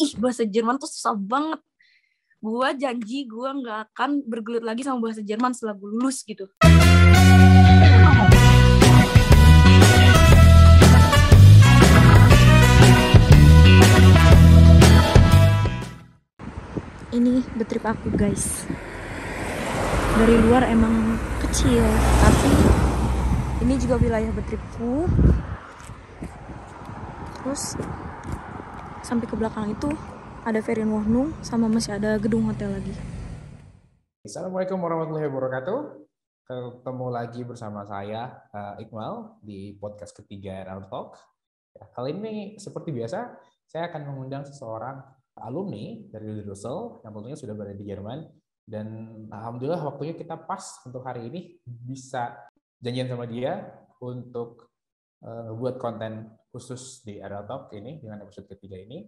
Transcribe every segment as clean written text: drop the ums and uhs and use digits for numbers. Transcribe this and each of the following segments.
ih bahasa Jerman tuh susah banget. Gue janji gue nggak akan bergelut lagi sama bahasa Jerman setelah gue lulus gitu. Ini betrip aku guys. Dari luar emang kecil, tapi ini juga wilayah betripku. Terus sampai ke belakang itu ada Ferienwohnung sama masih ada gedung hotel lagi. Assalamualaikum warahmatullahi wabarakatuh. Ketemu lagi bersama saya Iqmal di podcast ketiga RL Talk. Ya, kali ini seperti biasa saya akan mengundang seseorang alumni dari Russell yang tentunya sudah berada di Jerman, dan alhamdulillah waktunya kita pas untuk hari ini bisa janjian sama dia untuk buat konten khusus di RL Talk ini dengan episode ketiga ini.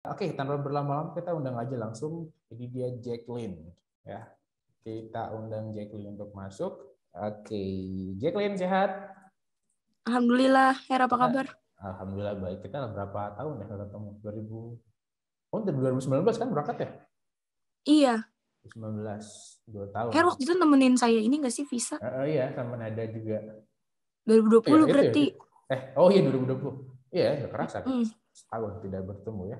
Oke, tanpa berlama-lama kita undang aja langsung. Ini dia Jacqueline ya. Kita undang Jacqueline untuk masuk. Oke, Jacqueline sehat? Alhamdulillah, Hera apa kabar? Alhamdulillah baik. Kita berapa tahun ya ketemu? 2019 kan berangkat ya? Iya. 2019, 2 tahun. Her waktu itu nemenin saya ini nggak sih visa? Iya, sama Nada juga. 2020 berarti. Oh iya 2020. Iya, udah kerasa. Setahun tidak bertemu ya.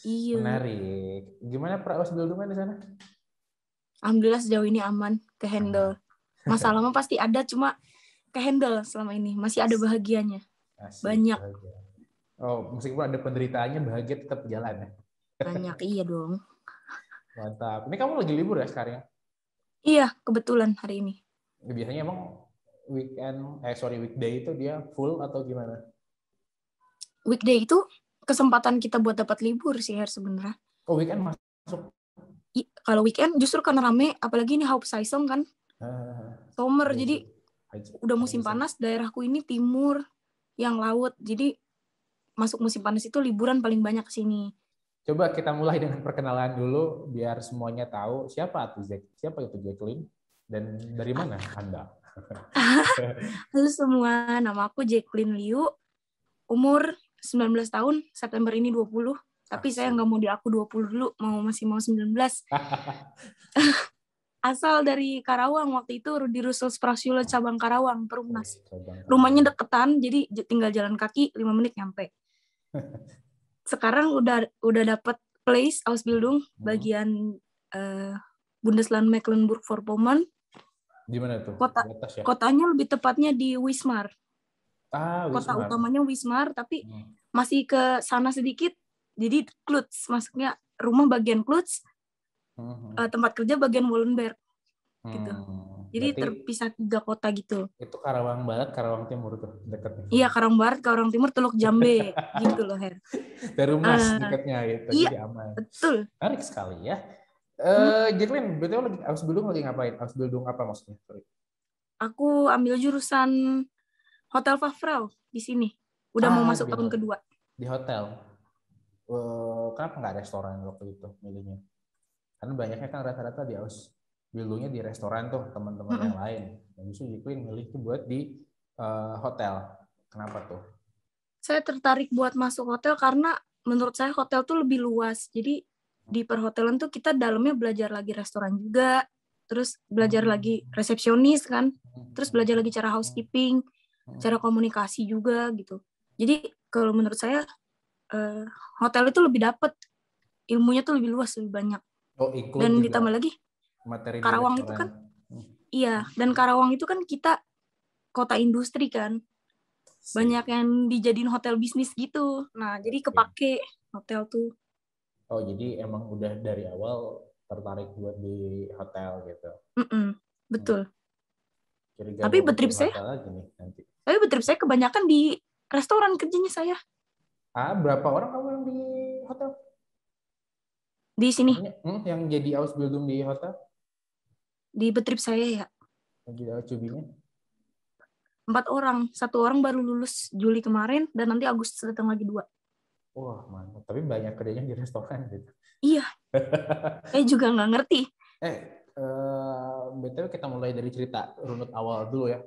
Iya. Menarik. Gimana prawas bildungan di sana? Alhamdulillah sejauh ini aman, ke handle. Masalah mah pasti ada, cuma ke handle selama ini. Masih ada bahagianya. Asik, banyak. Bahagia. Oh, meskipun ada penderitaannya, bahagia tetap jalan ya? Banyak, iya dong. Mantap. Ini kamu lagi libur ya sekarang? Iya, kebetulan hari ini. Biasanya emang weekday itu dia full atau gimana? Weekday itu kesempatan kita buat dapat libur sih Her sebenarnya. Oh, weekend masuk? Kalau weekend justru karena rame, apalagi ini Hauptsaison kan. Summer, jadi udah musim panas, daerahku ini timur, yang laut. Jadi masuk musim panas itu liburan paling banyak ke sini. Coba kita mulai dengan perkenalan dulu biar semuanya tahu siapa itu Jacqueline dan dari mana Anda? Halo semua, nama aku Jacqueline Liu. Umur 19 tahun, September ini 20. Tapi saya nggak mau diaku 20 dulu, masih mau 19. Asal dari Karawang waktu itu, di Russell Sprasiulo cabang Karawang, Perumnas. Rumahnya deketan, jadi tinggal jalan kaki 5 menit nyampe. Sekarang udah dapat place Ausbildung bagian Bundesland Mecklenburg-Vorpommern. Di mana tuh? Kotanya lebih tepatnya di Wismar. Kota utamanya Wismar, tapi masih ke sana sedikit. Jadi Klutz, maksudnya rumah bagian Klutz, tempat kerja bagian Wollenberg, gitu. Jadi berarti terpisah 3 kota gitu. Itu Karawang Barat, Karawang Timur tuh dekatnya. Iya, Karawang Barat, Karawang Timur, Teluk Jambe, gitu loh Her. Perumnas dekatnya gitu, iya, jadi aman. Betul. Menarik sekali ya. Jacqueline, betul lagi Ausbildung lagi ngapain? Ausbildung apa maksudnya? Sorry. Aku ambil jurusan Hotel Fachfrau di sini. Udah mau masuk tahun kedua. Di hotel. Kenapa nggak restoran waktu itu milihnya? Karena banyaknya kan rata-rata di Ausbildungnya di restoran tuh teman-teman yang lain. Yang justru Jacqueline milih itu buat di hotel. Kenapa tuh? Saya tertarik buat masuk hotel karena menurut saya hotel tuh lebih luas. Jadi di perhotelan tuh kita dalamnya belajar lagi restoran juga, terus belajar lagi resepsionis kan, terus belajar lagi cara housekeeping, cara komunikasi juga gitu. Jadi kalau menurut saya hotel itu lebih dapat ilmunya tuh lebih luas, lebih banyak. Dan ditambah lagi Karawang itu kan, iya, dan Karawang itu kan kita kota industri kan, banyak yang dijadiin hotel bisnis gitu. Nah jadi kepake hotel tuh. Oh, jadi emang udah dari awal tertarik buat di hotel gitu. Betul. Curiga Tapi betrip saya kebanyakan di restoran kerjanya saya. Berapa orang kamu yang di hotel? Di sini. Yang jadi Ausbildung di hotel? Di betrip saya ya. Yang jadi Ausbildungnya? 4 orang. 1 orang baru lulus Juli kemarin, dan nanti Agustus datang lagi 2. Wah, mantap. Tapi banyak kerjanya di restoran gitu. Iya. Saya juga nggak ngerti. BTW kita mulai dari cerita runut awal dulu ya.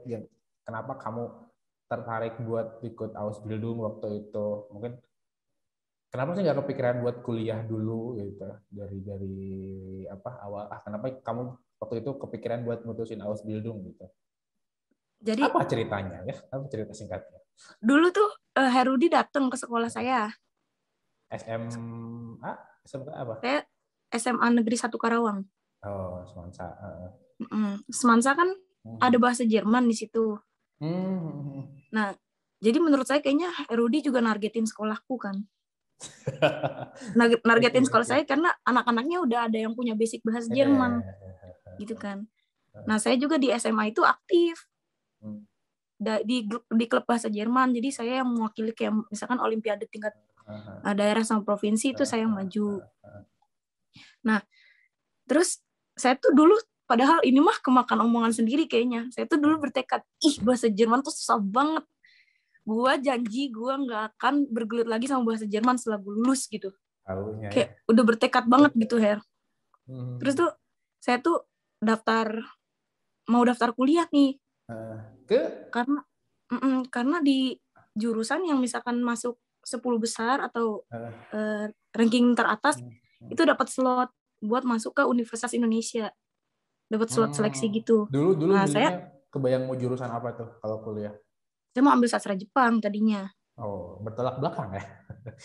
Kenapa kamu tertarik buat ikut Ausbildung waktu itu? Mungkin Kenapa sih nggak kepikiran buat kuliah dulu gitu dari awal? Kenapa kamu waktu itu kepikiran buat mutusin Ausbildung gitu? Jadi Apa ceritanya ya? Apa cerita singkatnya? dulu tuh Herudi datang ke sekolah saya. SMA, SMA apa? Saya SMA Negeri 1 Karawang. Oh, Semansa. Semansa kan ada bahasa Jerman di situ. Nah, jadi menurut saya kayaknya Herudi juga nargetin sekolahku kan. Nargetin sekolah saya karena anak-anaknya udah ada yang punya basic bahasa Jerman gitu kan. Nah, saya juga di SMA itu aktif di klub bahasa Jerman. Jadi saya yang mewakili kayak misalkan olimpiade tingkat daerah sama provinsi itu saya yang maju. Nah, terus saya tuh dulu padahal ini mah kemakan omongan sendiri kayaknya. Saya tuh dulu bertekad, bahasa Jerman tuh susah banget. Gua janji gua nggak akan bergelut lagi sama bahasa Jerman setelah gue lulus gitu. Kayak udah bertekad banget gitu, Her. Terus tuh saya tuh mau daftar kuliah nih. Karena di jurusan yang misalkan masuk 10 besar atau ranking teratas itu dapat slot buat masuk ke Universitas Indonesia. Dapat slot seleksi gitu. Dulu nah, saya kebayang mau jurusan apa tuh kalau kuliah? Saya mau ambil sastra Jepang tadinya. Oh, bertolak belakang ya?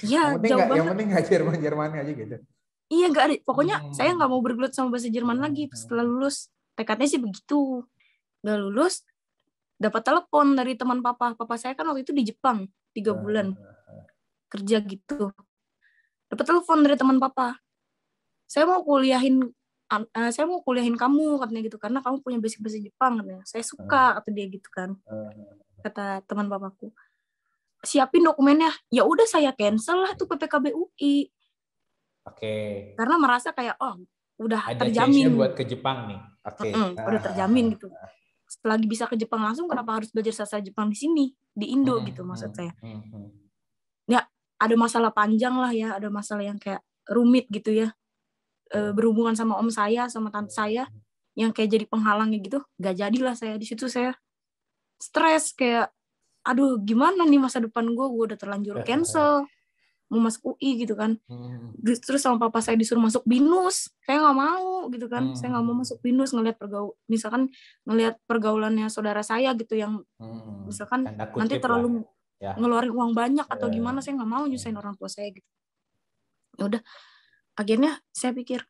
Iya, jauh banget. Yang penting nggak Jerman aja gitu. Iya, nggak ada. Pokoknya saya nggak mau bergelut sama bahasa Jerman lagi setelah lulus. Tekadnya sih begitu. Nggak lulus, dapat telepon dari teman papa. Papa saya kan waktu itu di Jepang 3 bulan kerja gitu. Dapat telepon dari teman papa. Saya mau kuliahin kamu katanya gitu karena kamu punya basic bahasa Jepang katanya. Saya suka kata dia gitu kan. Kata teman papaku. Siapin dokumennya. Ya udah saya cancel lah tuh PPKB UI. Oke. Karena merasa kayak udah ada terjamin buat ke Jepang nih. Oke. Udah terjamin gitu. Setelah bisa ke Jepang langsung kenapa harus belajar sastra Jepang di sini di Indo gitu maksud saya. Ya ada masalah panjang lah ya, ada masalah yang kayak rumit gitu ya. Berhubungan sama om saya sama tante saya yang kayak jadi penghalangnya gitu. Gak jadilah saya di situ. Saya stres kayak aduh gimana nih masa depan gue udah terlanjur cancel mau masuk UI gitu kan. Terus sama papa saya disuruh masuk BINUS, saya nggak mau gitu kan. Saya nggak mau masuk BINUS ngelihat pergaulannya saudara saya gitu yang misalkan nanti terlalu ngeluarin uang banyak atau gimana. Saya nggak mau nyusahin orang tua saya gitu. Ya udah, akhirnya saya pikir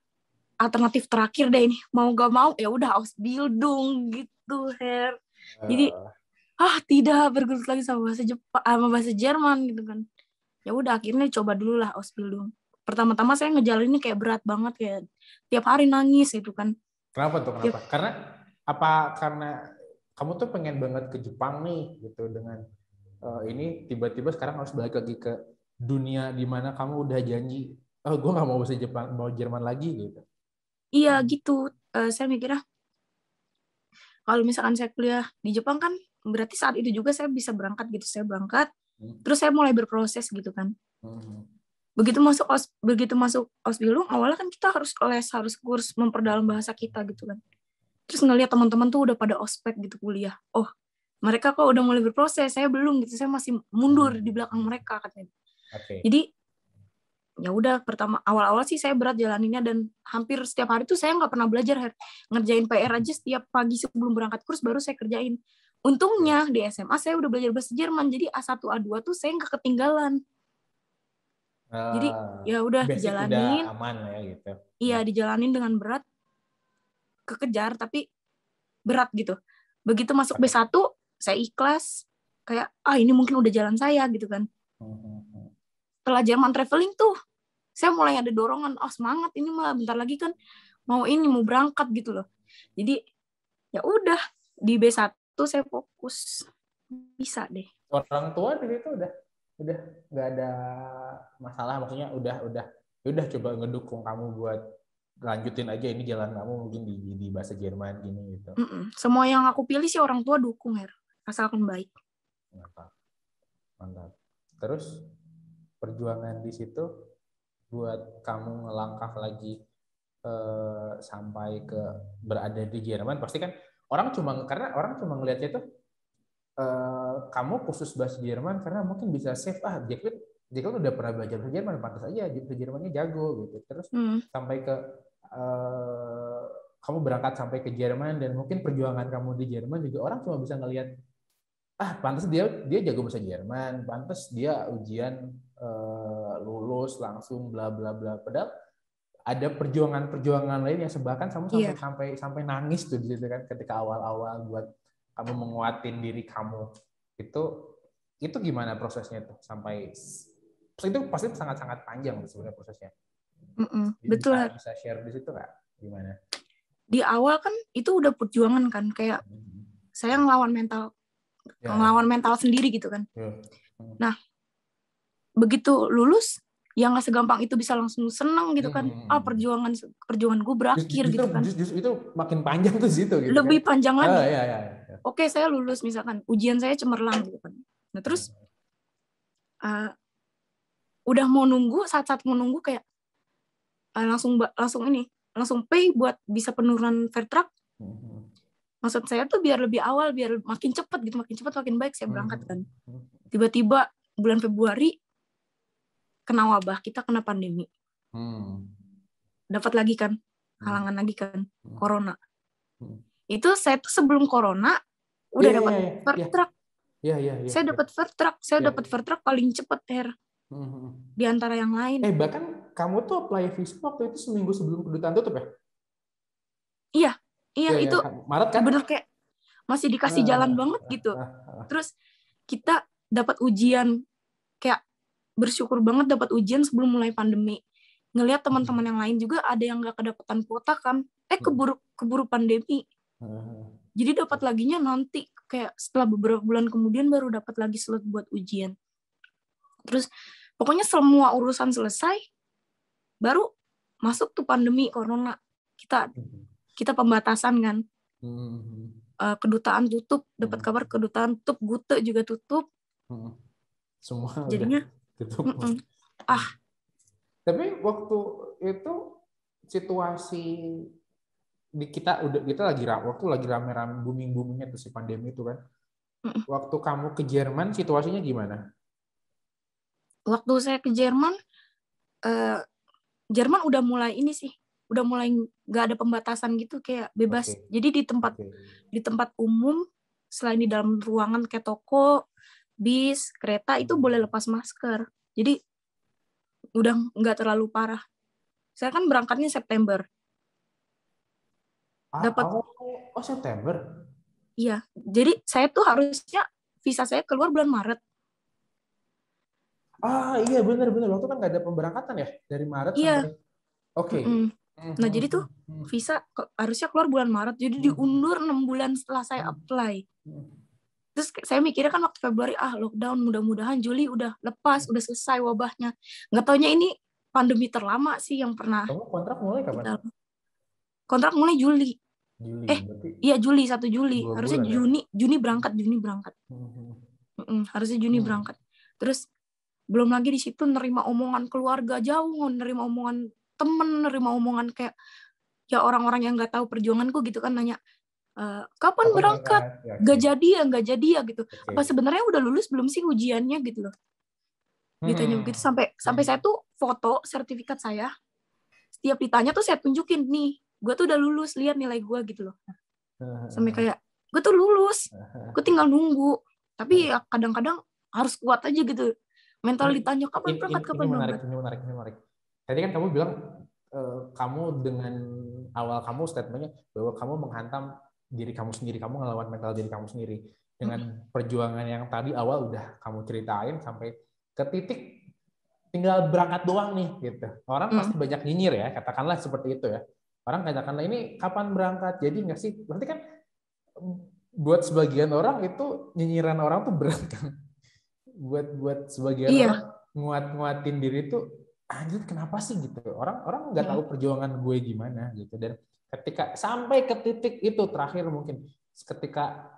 alternatif terakhir deh ini, mau gak mau ya udah Ausbildung gitu, Her. Jadi tidak bergelut lagi sama bahasa Jepang sama bahasa Jerman gitu kan. Ya udah akhirnya coba dulu lah Ausbildung. Pertama-tama saya ngejalaninnya kayak berat banget, kayak tiap hari nangis gitu kan. Kenapa tuh? Karena kamu tuh pengen banget ke Jepang nih gitu dengan ini tiba-tiba sekarang harus balik lagi ke dunia di mana kamu udah janji gue nggak mau bahasa Jepang, mau Jerman lagi gitu. Iya gitu. Saya mikirnya kalau misalkan saya kuliah di Jepang kan berarti saat itu juga saya bisa berangkat gitu. Saya berangkat, terus saya mulai berproses gitu kan. Begitu masuk Ausbildung, awalnya kan kita harus kurs memperdalam bahasa kita gitu kan. Terus ngelihat teman-teman tuh udah pada ospek gitu kuliah. Mereka kok udah mulai berproses, saya belum gitu. Saya masih mundur di belakang mereka katanya. Jadi ya udah, pertama awal-awal sih saya berat jalaninnya dan hampir setiap hari tuh saya nggak pernah belajar, ngerjain PR aja setiap pagi sebelum berangkat kurs baru saya kerjain. Untungnya di SMA saya udah belajar bahasa Jerman, jadi A1 A2 tuh saya nggak ketinggalan. Jadi ya udah dijalanin, udah aman ya gitu. Iya dijalanin dengan berat, kekejar tapi berat gitu. Begitu masuk B1 saya ikhlas, kayak ini mungkin udah jalan saya gitu kan. Setelah Jerman traveling tuh saya mulai ada dorongan, semangat ini mah bentar lagi kan mau berangkat gitu loh. Jadi ya udah di B1 saya fokus, bisa deh. Orang tua dari itu udah nggak ada masalah, maksudnya udah coba ngedukung kamu buat lanjutin aja ini jalan kamu mungkin di bahasa Jerman gini gitu. Semua yang aku pilih sih orang tua dukung, asalkan baik. Mantap. Terus perjuangan di situ buat kamu ngelangkah lagi sampai ke berada di Jerman, pasti kan orang cuma ngelihatnya tuh kamu khusus bahasa Jerman karena mungkin bisa save Jacqueline dia kan udah pernah belajar bahasa Jerman, pantas aja bahasa Jermannya jago gitu. Terus sampai ke kamu berangkat sampai ke Jerman, dan mungkin perjuangan kamu di Jerman juga orang cuma bisa ngelihat, pantas dia jago bahasa Jerman, pantas dia ujian lulus langsung bla bla bla. Padahal ada perjuangan lain yang bahkan kamu sampai nangis tuh di situ kan, ketika awal-awal buat kamu menguatin diri kamu. Itu gimana prosesnya tuh sampai itu pasti sangat-sangat panjang sebenarnya prosesnya. Betul. Bisa share di situ nggak? Gimana? Di awal kan itu udah perjuangan kan, kayak saya ngelawan mental sendiri gitu kan. Nah, begitu lulus, yang nggak segampang itu bisa langsung seneng gitu kan. Perjuangan gue berakhir gitu kan. Justru itu makin panjang tuh situ gitu. Lebih kan? panjang lagi. Ya. Oke, saya lulus misalkan, ujian saya cemerlang gitu kan. Nah terus udah mau nunggu, saat mau nunggu kayak langsung pay buat bisa penurunan fair truck. Maksud saya tuh biar lebih awal, biar makin cepat gitu, makin baik saya berangkat kan. Tiba-tiba bulan Februari kena wabah, kita kena pandemi. Dapat lagi kan, halangan lagi kan, corona. Itu saya tuh sebelum corona udah dapat fair truck. Saya dapat fair truck paling cepat di antara yang lain. Bahkan kamu tuh apply visa waktu itu seminggu sebelum kedutaan tutup ya? Iya, itu Maret kan? Bener kayak masih dikasih jalan banget gitu. Terus kita dapat ujian, kayak bersyukur banget dapat ujian sebelum mulai pandemi. Ngelihat teman-teman yang lain juga ada yang nggak kedapatan kuota kan, keburu pandemi. Jadi dapat laginya nanti, kayak setelah beberapa bulan kemudian baru dapat lagi slot buat ujian. Terus pokoknya semua urusan selesai, baru masuk tuh pandemi corona. Kita pembatasan kan. Kedutaan tutup, dapat kabar kedutaan tutup, Gute juga tutup. Semua jadinya tutup. Tapi waktu itu situasi di kita lagi rame-rame booming-boomingnya tuh si pandemi itu kan. Waktu kamu ke Jerman situasinya gimana? Waktu saya ke Jerman, Jerman udah mulai nggak ada pembatasan gitu, kayak bebas. Jadi di tempat umum, selain di dalam ruangan kayak toko, bis, kereta, itu boleh lepas masker. Jadi udah nggak terlalu parah. Saya kan berangkatnya September. September? Iya, jadi saya tuh harusnya visa saya keluar bulan Maret. Iya benar. Waktu kan nggak ada pemberangkatan ya dari Maret sampai. Nah jadi tuh visa harusnya keluar bulan Maret, jadi diundur 6 bulan setelah saya apply. Terus saya mikirnya kan waktu Februari lockdown, mudah-mudahan Juli udah lepas, udah selesai wabahnya. Nggak taunya ini pandemi terlama sih yang pernah. Kamu kontrak mulai kapan? Kontrak mulai Juli. Iya Juli, 1 Juli. Harusnya Juni berangkat. Harusnya Juni berangkat. Terus belum lagi di situ nerima omongan keluarga jauh, nerima omongan temen, nerima omongan kayak ya orang-orang yang nggak tahu perjuanganku gitu kan, nanya kapan berangkat? Nggak jadi ya gitu. Apa sebenarnya udah lulus belum sih ujiannya gitu loh? Ditanya begitu sampai saya tuh foto sertifikat saya. Setiap ditanya tuh saya tunjukin, nih, gue tuh udah lulus, lihat nilai gue gitu loh. Sampai kayak gue tuh lulus, gue tinggal nunggu. Tapi ya kadang-kadang harus kuat aja gitu. Mental ditanya kapan berangkat. Ini menarik. Tadi kan kamu bilang kamu dengan awal kamu statementnya bahwa kamu menghantam diri kamu sendiri, kamu ngelawan mental diri kamu sendiri dengan perjuangan yang tadi awal udah kamu ceritain sampai ke titik tinggal berangkat doang nih gitu. Orang pasti banyak nyinyir ya, katakanlah seperti itu ya. Orang katakanlah ini kapan berangkat, jadi nggak sih? Berarti kan buat sebagian orang itu nyinyiran orang tuh berat kan. Buat sebagian orang nguatin diri itu anjir kenapa sih gitu. Orang nggak tahu perjuangan gue gimana gitu. Dan ketika sampai ke titik itu terakhir mungkin ketika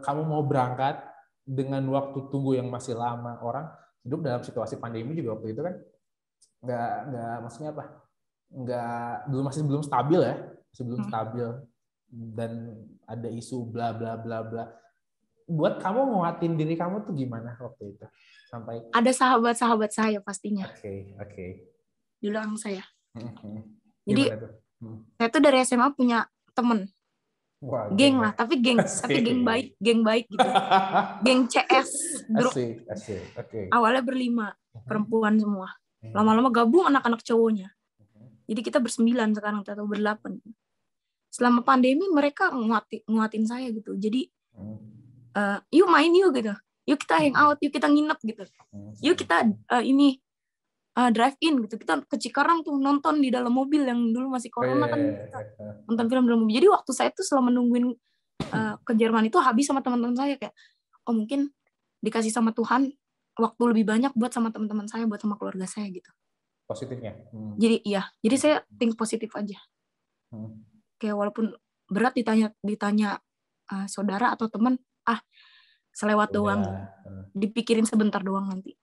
kamu mau berangkat dengan waktu tunggu yang masih lama, orang hidup dalam situasi pandemi juga waktu itu kan nggak maksudnya apa, masih belum stabil ya, stabil, dan ada isu bla bla bla bla. buat kamu nguatin diri kamu tuh gimana waktu itu? Sampai Ada sahabat-sahabat saya pastinya oke. di belakang saya. Jadi Gimana tuh? saya tuh dari SMA punya temen, Wah, geng lah, tapi geng baik gitu. Geng CS grup. Asik. Oke. Awalnya berlima, perempuan semua. Lama-lama gabung anak-anak cowoknya. Jadi kita bersembilan sekarang atau berdelapan. Selama pandemi mereka nguatin saya gitu. Jadi yuk main yuk gitu. Yuk kita hangout, yuk kita nginep gitu. Yuk kita drive in gitu. Kita ke Cikarang tuh nonton di dalam mobil yang dulu masih corona kan. Nonton film dalam mobil. Jadi waktu saya tuh selama nungguin ke Jerman itu habis sama teman-teman saya kayak, oh mungkin dikasih sama Tuhan waktu lebih banyak buat sama teman-teman saya, buat sama keluarga saya gitu. Positifnya. Jadi saya think positif aja. Kayak walaupun berat ditanya saudara atau teman, selewat doang. Dipikirin sebentar doang nanti.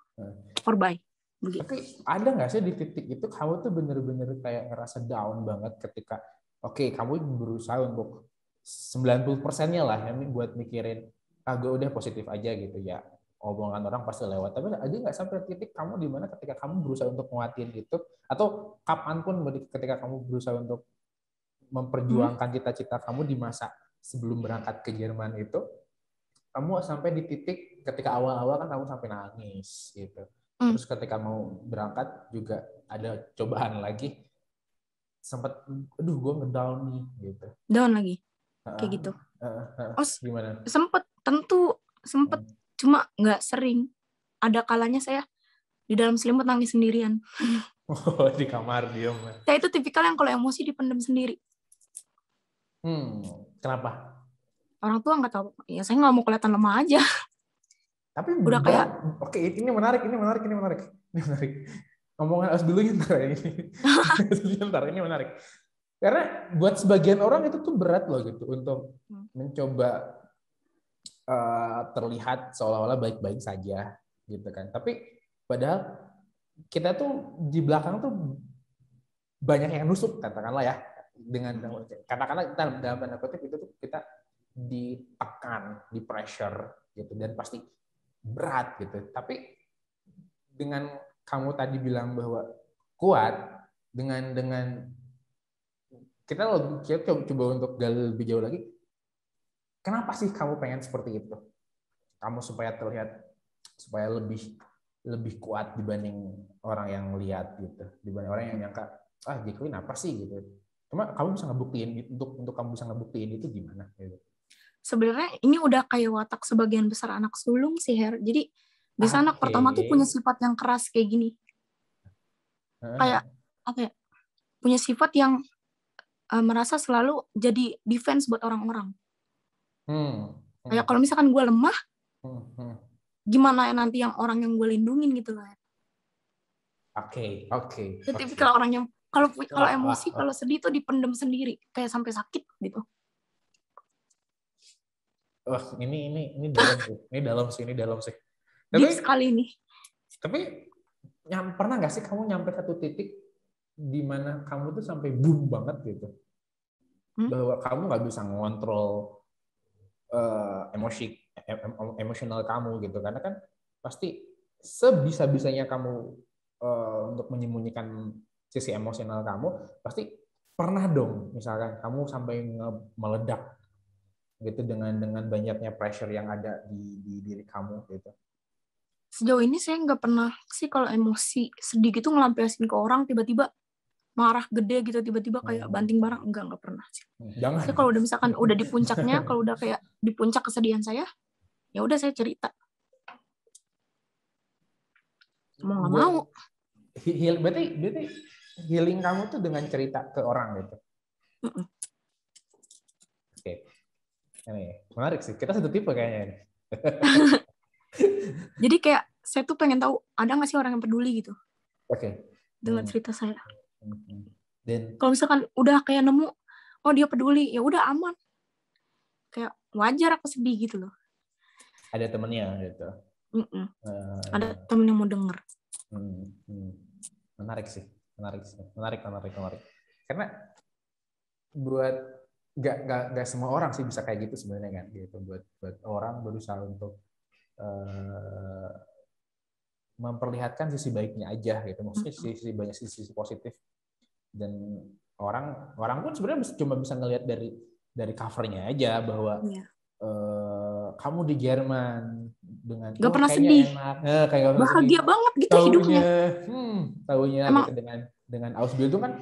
Bye. Begitu. Tapi ada nggak sih di titik itu kamu tuh bener-bener kayak ngerasa down banget ketika kamu berusaha untuk 90%-nya lah ya buat mikirin gue udah positif aja gitu ya, omongan orang pasti lewat, tapi ada nggak sampai titik kamu di mana ketika kamu berusaha untuk nguatin itu, atau kapanpun ketika kamu berusaha untuk memperjuangkan cita-cita kamu di masa sebelum berangkat ke Jerman itu, kamu sampai di titik ketika awal-awal kan kamu sampai nangis gitu. Terus ketika mau berangkat juga ada cobaan lagi, sempat gue ngedown nih gitu. Down lagi. Kayak gitu. Gimana? Sempet cuma nggak sering. Ada kalanya saya di dalam selimut nangis sendirian. Di kamar diem. Saya itu tipikal yang kalau emosi dipendam sendiri. Kenapa? Orang tua nggak tahu. Ya saya nggak mau kelihatan lemah aja. Tapi udah kayak ini menarik. Omongan harus dulu ini menarik. Karena buat sebagian orang itu tuh berat loh gitu untuk mencoba terlihat seolah-olah baik-baik saja gitu kan. Tapi padahal kita tuh di belakang tuh banyak yang nusuk, katakanlah ya, dengan katakanlah kita dalam tanda kutip itu tuh kita ditekan, di pressure gitu, dan pasti berat gitu. Tapi dengan kamu tadi bilang bahwa kuat, dengan kita coba untuk gali lebih jauh lagi. Kenapa sih kamu pengen seperti itu? Kamu supaya lebih kuat dibanding orang yang lihat gitu, dibanding orang yang nyangka Jacqueline apa sih gitu. Cuma kamu bisa ngebuktiin untuk kamu bisa ngebuktiin itu gimana gitu. Sebenarnya ini udah kayak watak sebagian besar anak sulung sih, Her. Jadi biasa anak pertama tuh punya sifat yang keras kayak gini. Kayak punya sifat yang merasa selalu jadi defense buat orang-orang. Kayak kalau misalkan gue lemah, gimana ya nanti yang orang yang gue lindungin gitu loh. Oke. Jadi kalau orang yang kalau emosi, kalau sedih tuh dipendam sendiri, kayak sampai sakit gitu. Wah, ini dalam sih. Deep sekali ini. Tapi pernah nggak sih kamu nyampe satu titik di mana kamu tuh sampai boom banget gitu, bahwa kamu nggak bisa ngontrol emosional kamu gitu, karena kan pasti sebisa-bisanya kamu untuk menyembunyikan sisi emosional kamu, pasti pernah dong misalkan kamu sampai meledak gitu dengan banyaknya pressure yang ada di diri kamu gitu. Sejauh ini saya nggak pernah sih kalau emosi sedih gitu ngelampiasin ke orang, tiba-tiba marah gede gitu, tiba-tiba kayak banting barang, enggak pernah sih. Jangan. Saya kalau udah misalkan udah di puncaknya, kalau udah kayak di puncak kesedihan saya, ya udah saya cerita. Mau nggak mau. Berarti healing kamu tuh dengan cerita ke orang gitu. Oke. Ini menarik sih. Kita satu tipe kayaknya ini. Jadi kayak saya tuh pengen tahu ada nggak sih orang yang peduli gitu. Oke. Dengan cerita saya. Dan kalau misalkan udah kayak nemu, oh dia peduli, ya udah aman. Kayak wajar aku sedih gitu loh. Ada temennya gitu. Ada temen yang mau denger. Menarik sih. Karena buat nggak semua orang sih bisa kayak gitu sebenarnya kan gitu. Buat orang berusaha untuk memperlihatkan sisi baiknya aja gitu, maksudnya sisi banyak sisi positif, dan orang pun sebenarnya cuma bisa ngelihat dari covernya aja bahwa kamu di Jerman dengan Gak pernah kayaknya sedih, enak, kayak gak pernah sedih. bahagia banget gitu hidupnya. Taunya Emang, gitu dengan Ausbildung kan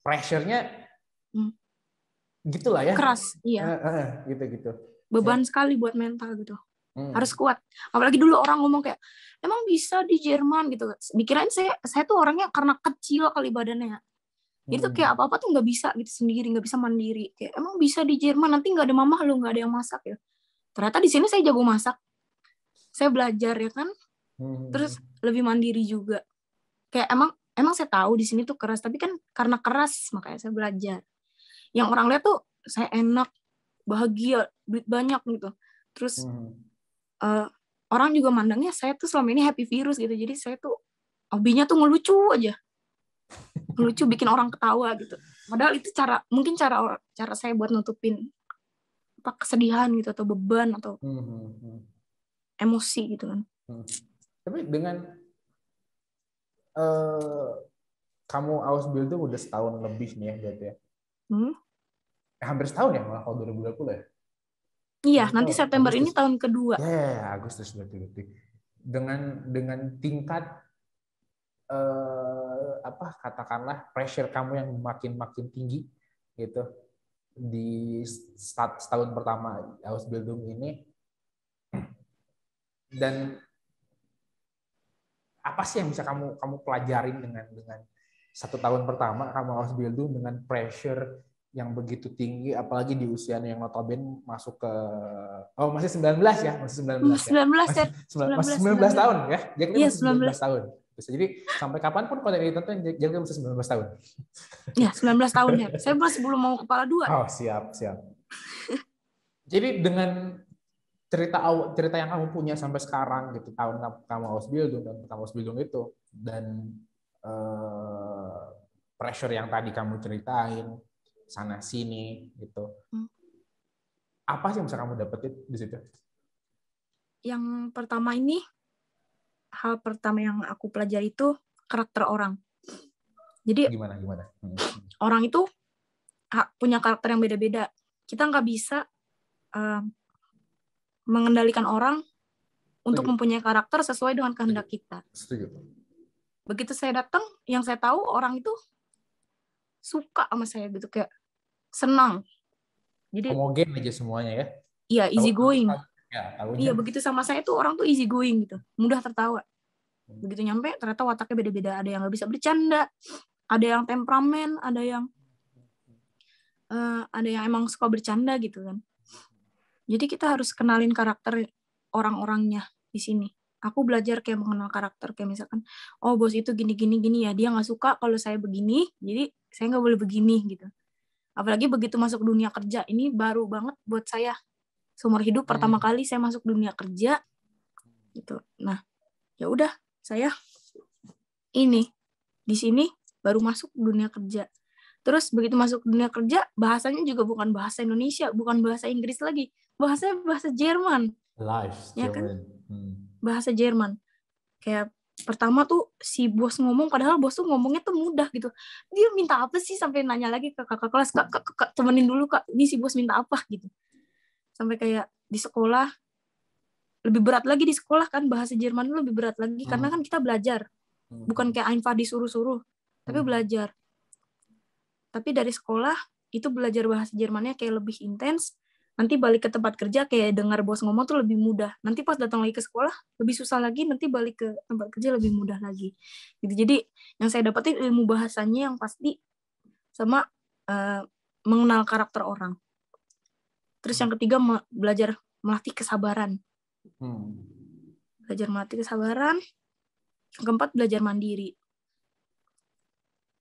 pressure-nya gitulah ya, keras, iya. gitu. Beban sekali buat mental gitu. Harus kuat. Apalagi dulu orang ngomong kayak, emang bisa di Jerman gitu. Dikirain saya tuh orangnya karena kecil kali badannya. Jadi tuh kayak apa-apa tuh nggak bisa gitu sendiri, nggak bisa mandiri. Kayak emang bisa di Jerman, nanti nggak ada mama lu, nggak ada yang masak ya. Ternyata di sini saya jago masak. Saya belajar ya kan. Terus lebih mandiri juga. Kayak emang saya tahu di sini tuh keras, tapi kan karena keras makanya saya belajar. Yang orang lihat tuh saya enak, bahagia, duit banyak gitu. Terus orang juga mandangnya saya tuh selama ini happy virus gitu. Jadi saya tuh hobinya tuh ngelucu aja. Ngelucu bikin orang ketawa gitu. Padahal itu mungkin cara saya buat nutupin kesedihan gitu atau beban atau emosi gitu kan. Tapi dengan kamu Ausbildung udah setahun lebih nih ya berarti ya. Hampir setahun ya malah kalau 2020 ya. Iya, nanti September Agustus. Ini tahun kedua. Agustus berarti. Dengan tingkat katakanlah pressure kamu yang makin tinggi gitu di setahun pertama Ausbildung ini, dan apa sih yang bisa kamu pelajarin dengan 1 tahun pertama kamu Ausbildung dengan pressure yang begitu tinggi, apalagi di usia yang notabene masuk ke masih 19 ya, masih 19 tahun ya. Jadi masih 19 tahun. Jadi sampai kapanpun kalau itu jadi masih 19 tahun. Ya, 19 tahun ya. Saya masih belum mau kepala 2. Oh, siap. Jadi dengan cerita yang kamu punya sampai sekarang gitu, tahun kamu Ausbildung itu, dan pressure yang tadi kamu ceritain sana sini gitu. Apa sih yang bisa kamu dapetin di situ? Yang pertama ini, hal pertama yang aku pelajari itu karakter orang. Jadi gimana? Orang itu punya karakter yang beda-beda. Kita nggak bisa mengendalikan orang untuk mempunyai karakter sesuai dengan kehendak kita. Setuju. Begitu saya datang, yang saya tahu orang itu suka sama saya gitu, kayak senang. Jadi homogen aja semuanya ya. Iya, easy going. Iya, begitu sama saya tuh orang tuh easy going gitu, mudah tertawa. Begitu nyampe ternyata wataknya beda-beda, ada yang nggak bisa bercanda, ada yang temperamen, ada yang emang suka bercanda gitu kan. Jadi kita harus kenalin karakter orang-orangnya di sini. Aku belajar kayak mengenal karakter, kayak misalkan, oh bos itu gini ya, dia nggak suka kalau saya begini, jadi saya nggak boleh begini gitu. Apalagi begitu masuk dunia kerja, ini baru banget buat saya. Seumur hidup pertama kali saya masuk dunia kerja gitu. Nah, ya udah saya ini di sini baru masuk dunia kerja. Terus begitu masuk dunia kerja, bahasanya juga bukan bahasa Indonesia, bukan bahasa Inggris lagi, bahasanya bahasa Jerman. Ya kan? Bahasa Jerman. Kayak pertama tuh si bos ngomong, padahal bos tuh ngomongnya tuh mudah gitu. Dia minta apa sih, sampai nanya lagi ke kakak kelas, kak temenin dulu kak, ini si bos minta apa gitu. Sampai kayak di sekolah, lebih berat lagi di sekolah kan, bahasa Jerman itu lebih berat lagi, karena kan kita belajar. Bukan kayak Einfach disuruh-suruh, tapi belajar. Tapi dari sekolah, itu belajar bahasa Jermannya kayak lebih intens. Nanti balik ke tempat kerja, kayak dengar bos ngomong tuh lebih mudah. Nanti pas datang lagi ke sekolah, lebih susah lagi, nanti balik ke tempat kerja lebih mudah lagi. Gitu. Jadi, yang saya dapetin ilmu bahasanya yang pasti, sama mengenal karakter orang. Terus yang ketiga, belajar melatih kesabaran. Belajar melatih kesabaran. Yang keempat, belajar mandiri.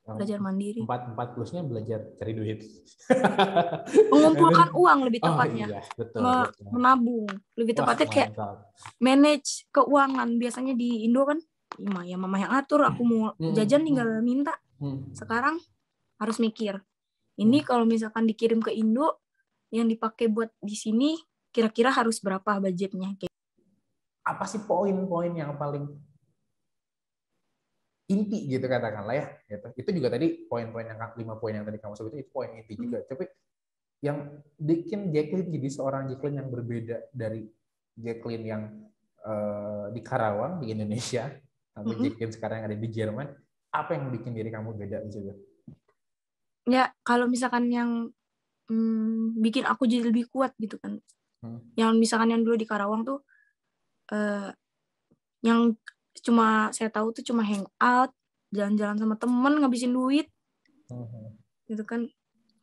Belajar mandiri. 4 plusnya belajar cari duit. Mengumpulkan uang lebih tepatnya. Iya, betul. Menabung. Lebih tepatnya kayak manage keuangan. Biasanya di Indo kan, mama yang atur, aku mau jajan tinggal minta. Sekarang harus mikir. Ini kalau misalkan dikirim ke Indo, yang dipakai buat di sini kira-kira harus berapa budgetnya? Apa sih poin-poin yang paling inti gitu katakanlah ya, gitu. Itu juga tadi poin-poin yang 5 poin yang tadi kamu sebut itu poin inti juga. Tapi yang bikin Jacqueline jadi seorang Jacqueline yang berbeda dari Jacqueline yang di Karawang di Indonesia sampai Jacqueline sekarang yang ada di Jerman, apa yang bikin diri kamu beda di situ? Ya kalau misalkan yang bikin aku jadi lebih kuat gitu kan, yang misalkan yang dulu di Karawang tuh yang cuma saya tahu tuh cuma hangout, jalan-jalan sama temen, ngabisin duit, gitu kan,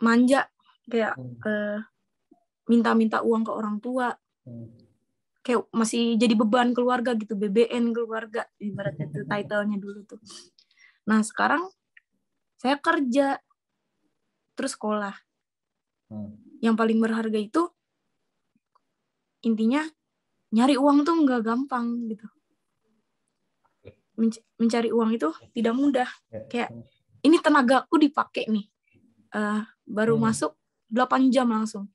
manja, kayak minta-minta uang ke orang tua, kayak masih jadi beban keluarga gitu, BBN keluarga, ibaratnya tuh title-nya dulu tuh. Nah sekarang saya kerja, terus sekolah. Yang paling berharga itu intinya nyari uang tuh nggak gampang gitu. Mencari uang itu tidak mudah. Kayak ini tenagaku dipakai nih. Baru masuk 8 jam langsung.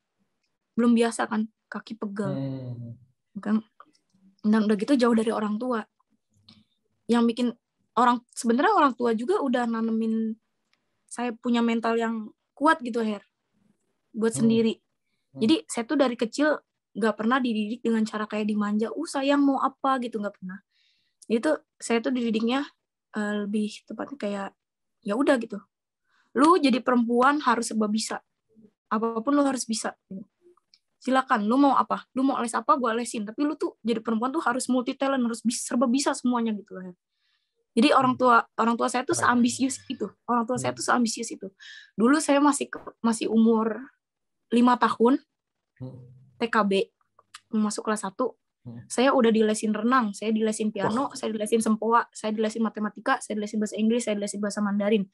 Belum biasa kan, kaki pegel. Kan, dan udah gitu jauh dari orang tua. Yang bikin sebenarnya orang tua juga udah nanemin saya punya mental yang kuat gitu, Her. Buat sendiri. Jadi saya tuh dari kecil nggak pernah dididik dengan cara kayak dimanja. Sayang mau apa gitu, nggak pernah. Itu saya tuh didiknya lebih tepatnya kayak ya udah gitu. Lu jadi perempuan harus serba bisa. Apapun lu harus bisa. Silakan, lu mau apa? Lu mau les apa, gue lesin. Tapi lu tuh jadi perempuan tuh harus multi talent, harus serba bisa semuanya gitu lah. Jadi orang tua saya tuh seambisius itu. Orang tua saya tuh seambisius itu. Dulu saya masih umur 5 tahun, TKB, masuk kelas 1. Saya udah dilesin renang, saya dilesin piano, saya dilesin sempoa, saya dilesin matematika, saya dilesin bahasa Inggris, saya dilesin bahasa Mandarin.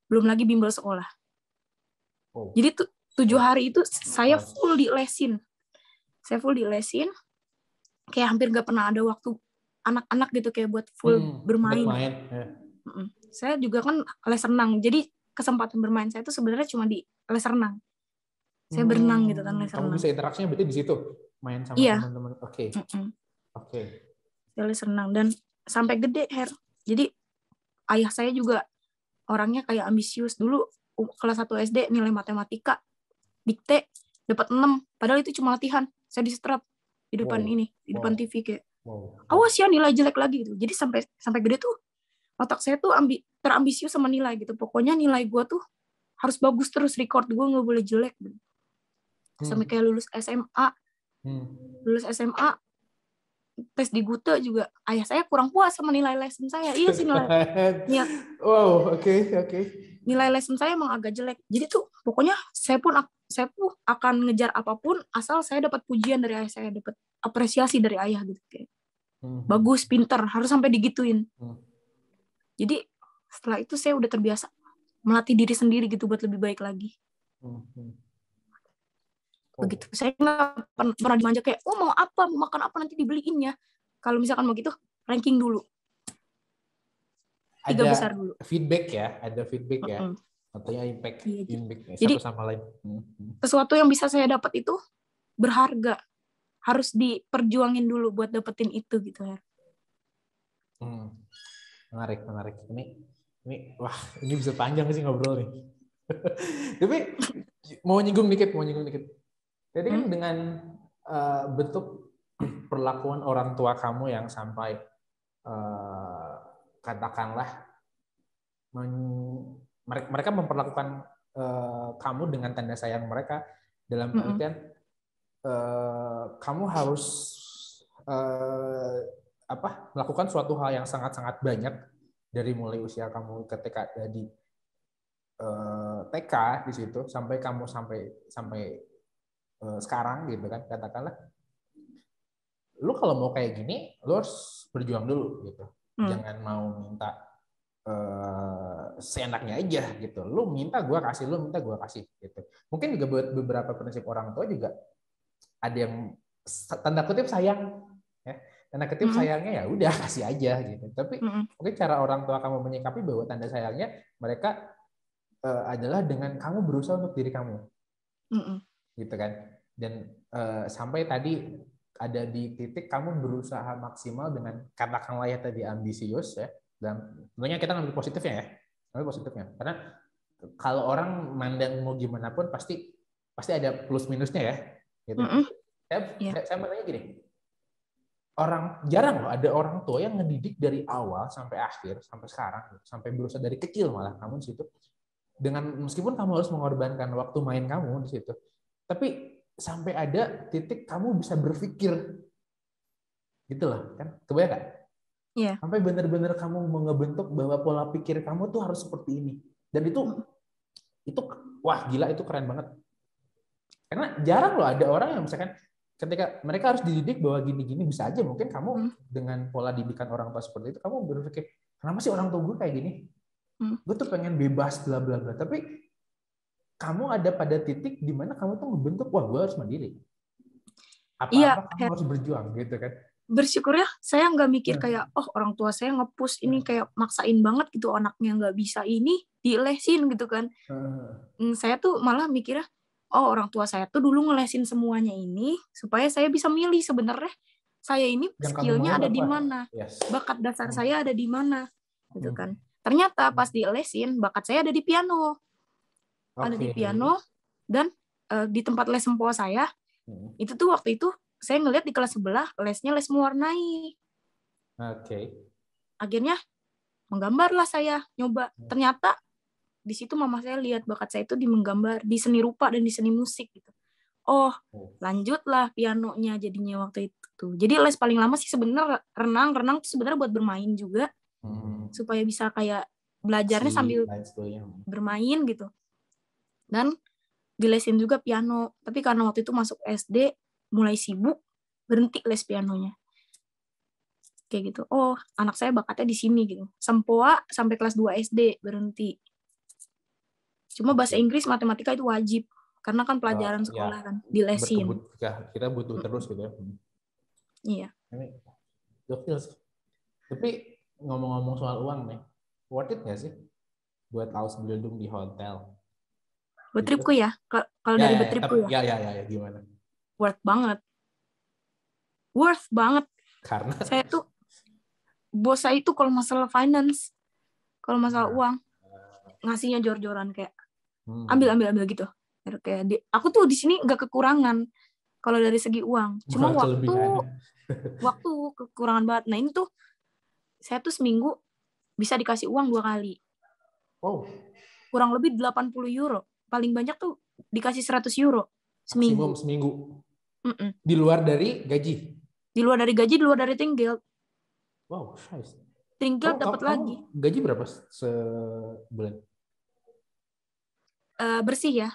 Belum lagi bimbel sekolah. Jadi 7 hari itu saya full dilesin. Saya full dilesin, kayak hampir gak pernah ada waktu anak-anak gitu kayak buat full bermain. Saya juga kan les renang, jadi kesempatan bermain saya itu sebenarnya cuma di les renang. Saya berenang gitu kan, les renang. Kamu bisa interaksinya berarti di situ, main sama teman-teman. Oke. Saya les renang dan sampai gede, Her. Jadi ayah saya juga orangnya kayak ambisius. Dulu kelas 1 SD nilai matematika dikte dapat 6, padahal itu cuma latihan. Saya disetrap di depan di depan TV kayak. Awas ya nilai jelek lagi gitu. Jadi sampai gede tuh otak saya tuh terambisius sama nilai gitu. Pokoknya nilai gue tuh harus bagus terus, record gue nggak boleh jelek gitu. Sampai kayak lulus SMA. Lulus SMA tes di Gute juga ayah saya kurang puas sama nilai lesson saya. Iya sih nilai. Nilai lesson saya emang agak jelek. Jadi tuh pokoknya saya pun akan ngejar apapun asal saya dapat pujian dari ayah saya, dapat apresiasi dari ayah gitu kayak. Bagus, pinter, harus sampai digituin. Jadi setelah itu saya udah terbiasa melatih diri sendiri gitu buat lebih baik lagi. Begitu. Saya nggak pernah dimanja kayak, mau apa, mau makan apa nanti dibeliin ya. Kalau misalkan mau gitu, ranking dulu. 3 besar dulu. Feedback ya, ada feedback ya. Artinya impact jadi, satu sama lain. Sesuatu yang bisa saya dapat itu berharga. Harus diperjuangin dulu buat dapetin itu gitu ya. Menarik. Ini bisa panjang sih ngobrol nih. Tapi mau nyinggung dikit. Jadi kan dengan bentuk perlakuan orang tua kamu yang sampai katakanlah mereka memperlakukan kamu dengan tanda sayang mereka dalam artian kamu harus melakukan suatu hal yang sangat-sangat banyak dari mulai usia kamu ketika di TK di situ sampai kamu sampai sekarang gitu kan, katakanlah lu kalau mau kayak gini lu harus berjuang dulu gitu. Jangan mau minta seenaknya aja gitu. Lu minta gue kasih gitu. Mungkin juga buat beberapa prinsip orang tua juga ada yang tanda kutip sayang ya. Tanda kutip sayangnya ya udah kasih aja gitu. Tapi mungkin cara orang tua kamu menyikapi bahwa tanda sayangnya mereka adalah dengan kamu berusaha untuk diri kamu, gitu kan. Dan sampai tadi ada di titik kamu berusaha maksimal dengan katakanlah ya tadi ambisius ya. Dan tentunya kita ngambil positifnya ya, ngambil positifnya. Karena kalau orang mandang mau gimana pun pasti ada plus minusnya ya, gitu. Saya bertanya gini, jarang loh ada orang tua yang ngedidik dari awal sampai akhir sampai sekarang, sampai berusaha dari kecil malah kamu di situ. Dengan meskipun kamu harus mengorbankan waktu main kamu di situ, tapi sampai ada titik kamu bisa berpikir, gitu loh kan? Kebayang nggak? Iya. Sampai benar-benar kamu ngebentuk bahwa pola pikir kamu tuh harus seperti ini. Dan itu wah gila, itu keren banget. Karena jarang loh ada orang yang misalkan ketika mereka harus dididik bahwa gini-gini, bisa aja mungkin kamu dengan pola didikan orang tua seperti itu, kamu berpikir, kenapa sih orang tua gue kayak gini? Gue tuh pengen bebas bla bla bla. Tapi kamu ada pada titik di mana kamu tuh ngebentuk, wah gue harus mandiri. Apa-apa kamu harus berjuang gitu kan. Bersyukur ya, saya nggak mikir kayak, oh orang tua saya nge-push ini kayak maksain banget gitu, anaknya nggak bisa ini, dilesin gitu kan. Saya tuh malah mikirnya, oh orang tua saya tuh dulu ngelesin semuanya ini, supaya saya bisa milih sebenarnya saya ini skillnya ada di mana, bakat dasar saya ada di mana, gitu kan. Ternyata pas dilesin, bakat saya ada di piano. Ada di piano, dan di tempat les sempoa saya, itu tuh waktu itu, saya ngeliat di kelas sebelah, lesnya les mewarnai. Akhirnya, menggambarlah saya, nyoba. Ternyata, di situ mama saya lihat bakat saya itu di menggambar, di seni rupa dan di seni musik. Gitu. Oh, lanjutlah pianonya jadinya waktu itu. Jadi les paling lama sih sebenarnya renang tuh sebenarnya buat bermain juga, supaya bisa kayak belajarnya sambil bermain gitu. Dan dilesin juga piano. Tapi karena waktu itu masuk SD, mulai sibuk, berhenti les pianonya. Kayak gitu. Oh, anak saya bakatnya di sini gitu. Sempoa sampai kelas 2 SD berhenti. Cuma bahasa Inggris, matematika itu wajib. Karena kan pelajaran sekolah kan, dilesin. Kita butuh terus gitu ya. Iya. Ini gokil sih. Tapi ngomong-ngomong soal uang nih, worth it nggak sih buat Ausbildung di hotel? Buat tripku ya? Kalau dari buat tripku ya. Ya, gimana? Worth banget. Worth banget. Karena saya tuh, bos saya itu kalau masalah finance, kalau masalah uang, ngasihnya jor-joran kayak, ambil gitu. Kayak aku tuh di sini nggak kekurangan kalau dari segi uang. Cuma waktu kekurangan banget. Nah ini tuh, saya tuh seminggu bisa dikasih uang 2 kali. Kurang lebih 80 euro. Paling banyak tuh dikasih 100 euro seminggu. Maksimum seminggu. Di luar dari gaji? Di luar dari gaji, di luar dari Trinkgeld. Wow, nice. Trinkgeld dapat lagi. Gaji berapa sebulan? Bersih ya.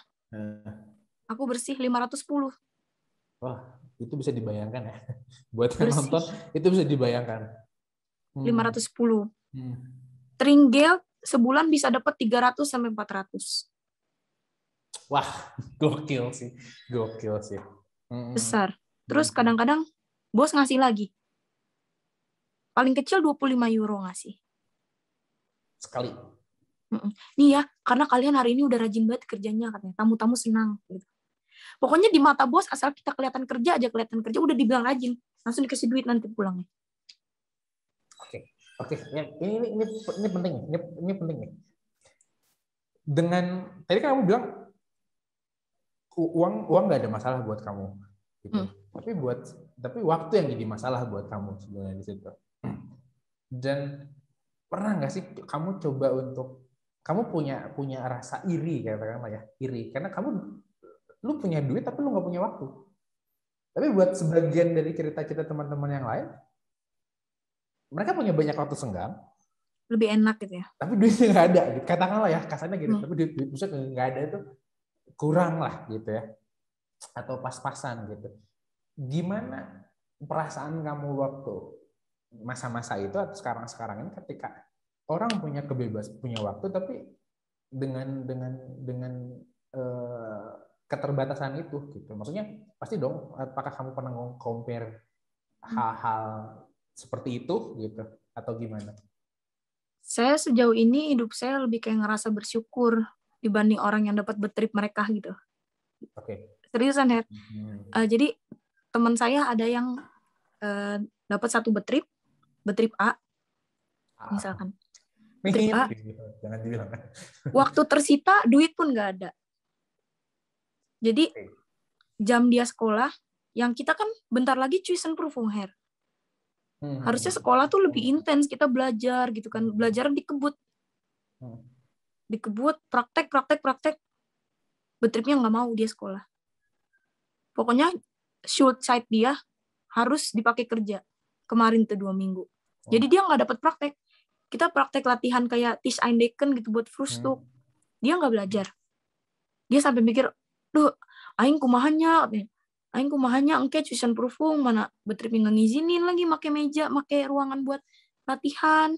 Aku bersih 510. Wah, itu bisa dibayangkan ya. Buat yang nonton, itu bisa dibayangkan. 510. Trinkgeld sebulan bisa dapat 300 sampai 400. Wah, gokil sih. Besar. Terus kadang-kadang bos ngasih lagi. Paling kecil 25 euro ngasih. Sekali. Nih ya, karena kalian hari ini udah rajin banget kerjanya katanya. Tamu-tamu senang gitu. Pokoknya di mata bos asal kita kelihatan kerja udah dibilang rajin. Langsung dikasih duit nanti pulangnya. Oke. Ini penting. Ini penting nih. Dengan tadi kan kamu bilang uang nggak ada masalah buat kamu, gitu. Tapi waktu yang jadi masalah buat kamu sebenarnya di situ. Dan pernah nggak sih kamu coba untuk kamu punya rasa iri, katakanlah ya, iri karena lu punya duit tapi lu nggak punya waktu. Tapi buat sebagian dari cerita teman-teman yang lain, mereka punya banyak waktu senggang, lebih enak gitu ya. Tapi duitnya nggak ada, katakanlah ya kasarnya gitu. Tapi duit pusat nggak ada itu kurang lah gitu ya, atau pas-pasan gitu. Gimana perasaan kamu waktu masa-masa itu atau sekarang ini ketika orang punya kebebasan, punya waktu, tapi dengan keterbatasan itu gitu. Maksudnya pasti dong, apakah kamu pernah compare hal-hal seperti itu gitu atau gimana? Saya sejauh ini hidup saya lebih kayak ngerasa bersyukur dibanding orang yang dapat betrip mereka gitu. Oke. Seriusan Her. Jadi teman saya ada yang dapat satu betrip A misalkan. Betrip A. Jangan dibilang. Waktu tersita duit pun nggak ada. Jadi jam dia sekolah, yang kita kan bentar lagi tuition proof Her. Harusnya sekolah tuh lebih intens, kita belajar gitu kan, belajar dikebut. Dikebut, praktek. Betripnya nggak mau dia sekolah. Pokoknya shoot site dia harus dipakai kerja. Kemarin tuh 2 minggu. Jadi dia nggak dapat praktek. Kita praktek latihan kayak Tis Eindeken gitu buat Frustuk. Dia nggak belajar. Dia sampai mikir, duh, aing kumahannya engke tuition proofung mana betrip nggak ngizinin lagi make meja, make ruangan buat latihan.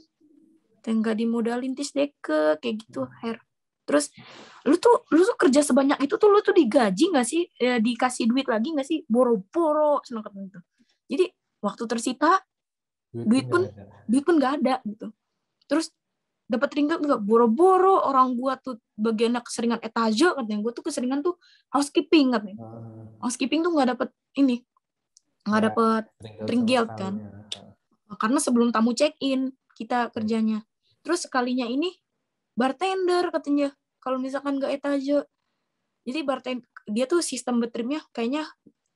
Enggak dimodalin tis deke kayak gitu, Her. Terus lu tuh kerja sebanyak itu tuh lu tuh digaji nggak sih? Dikasih duit lagi nggak sih? Boro-boro seneng gitu. Jadi waktu tersita duit pun nggak ada gitu. Terus dapat ringkat juga boro-boro, orang gua tuh bagiannya keseringan etage katanya. Gua tuh keseringan tuh housekeeping katanya. Housekeeping tuh nggak dapat ringgit kan. Karena sebelum tamu check-in kita kerjanya. Terus sekalinya ini bartender katanya. Kalau misalkan nggak etage. Jadi bartender dia tuh sistem betripnya kayaknya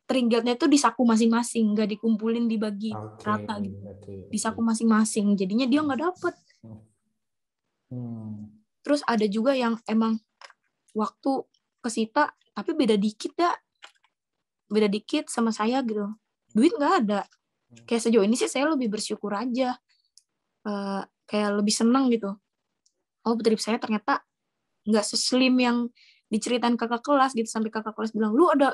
tringgitnya tuh di saku masing-masing, nggak dikumpulin dibagi rata gitu. Di saku masing-masing. Jadinya dia nggak dapet. Terus ada juga yang emang waktu kesita tapi beda dikit sama saya gitu, duit nggak ada. Kayak sejauh ini sih saya lebih bersyukur aja, kayak lebih senang gitu. Oh betrip saya ternyata nggak seslim yang diceritain kakak kelas gitu, sampai kakak kelas bilang lu ada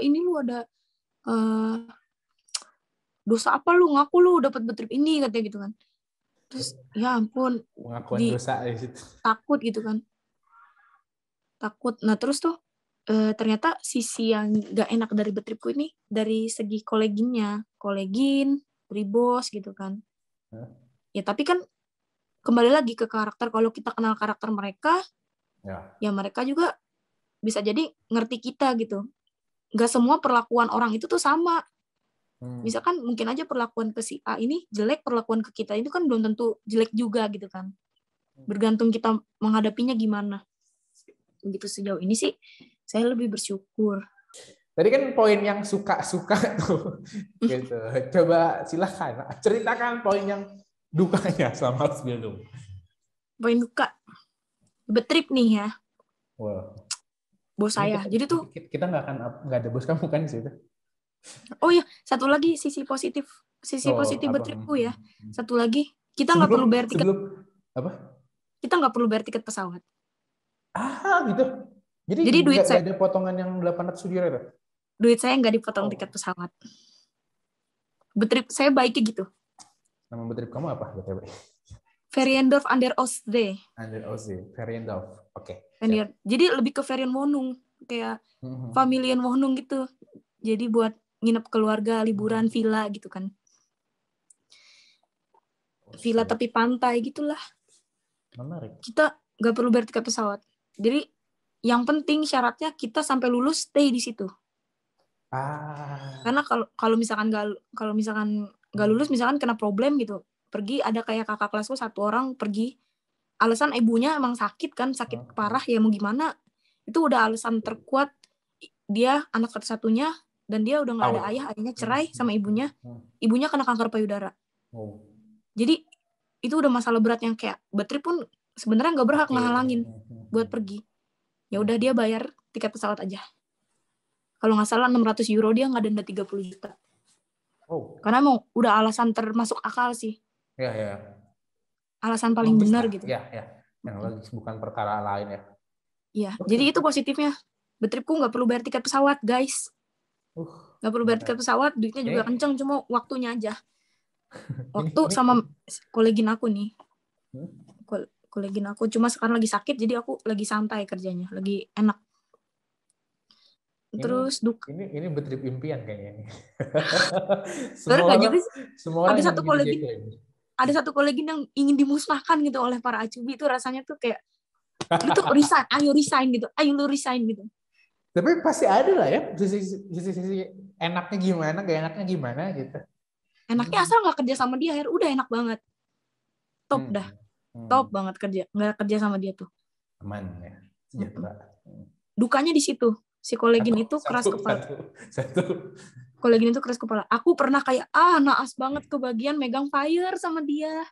dosa apa lu ngaku lu dapat betrip ini katanya gitu kan. Terus ya ampun, pengakuan dosa di situ. Takut gitu kan. Takut. Nah terus tuh ternyata sisi yang gak enak dari betripku ini dari segi kolegin, bos gitu kan. Ya tapi kan kembali lagi ke karakter. Kalau kita kenal karakter mereka, ya mereka juga bisa jadi ngerti kita gitu. Gak semua perlakuan orang itu tuh sama. Misalkan mungkin aja perlakuan ke si A ini jelek, perlakuan ke kita itu kan belum tentu jelek juga gitu kan. Bergantung kita menghadapinya gimana. Begitu sejauh ini sih saya lebih bersyukur. Tadi kan poin yang suka-suka tuh gitu. Coba silakan ceritakan poin yang dukanya selama sebelum. Poin duka betrip nih ya. Wow. Bos saya. Jadi tuh kita nggak ada bos kamu kan di situ. Oh iya, satu lagi sisi positif betripku ya. Satu lagi, kita nggak perlu bayar tiket. Kita nggak perlu bayar tiket pesawat. Gitu. Jadi duit saya ada potongan yang 800 euro itu. Duit saya nggak dipotong tiket pesawat. Betrip saya baiknya gitu. Nama betrip kamu apa? Feriendorf an der Ostsee. Feriendorf. Oke. Jadi lebih ke Ferienwohnung, kayak Familienwohnung gitu. Jadi buat nginep keluarga, liburan, villa gitu kan. Villa tepi pantai gitulah. Menarik. Kita nggak perlu bayar tiket pesawat. Jadi yang penting syaratnya kita sampai lulus stay di situ. Karena kalau misalkan nggak lulus, misalkan kena problem gitu, pergi ada kayak kakak kelasku satu orang pergi, alasan ibunya emang sakit parah ya mau gimana, itu udah alasan terkuat, dia anak satu-satunya dan dia udah nggak ada ayahnya cerai sama ibunya kena kanker payudara. Jadi itu udah masalah berat yang kayak betrip pun sebenarnya nggak berhak ngehalangin buat pergi. Ya udah dia bayar tiket pesawat aja. Kalau nggak salah 600 euro, dia nggak denda 30 juta. Karena emang udah alasan termasuk akal sih. Ya. Alasan paling benar gitu. Ya. Yang logis, bukan perkara lain ya. Iya, jadi itu positifnya. Betripku nggak perlu bayar tiket pesawat, guys. Nggak perlu bayar tiket pesawat, duitnya juga kenceng, cuma waktunya aja. Waktu sama kolegin aku nih. Kolegin aku cuma sekarang lagi sakit, jadi aku lagi santai kerjanya, lagi enak. Terus ini betrip impian kayaknya ini. Semua orang ada satu kolegin yang ingin dimusnahkan gitu oleh para acubi, itu rasanya tuh kayak Lu tuh resign, ayo lu resign gitu. Tapi pasti ada lah ya sisi enaknya gimana, gak enaknya gimana gitu. Enaknya asal nggak kerja sama dia, udah enak banget. Top dah. Top banget nggak kerja sama dia tuh. Aman ya, sejahtera. Dukanya di situ. Si kolegin itu keras kepala. Kolegin itu keras kepala. Aku pernah kayak naas banget kebagian megang fire sama dia.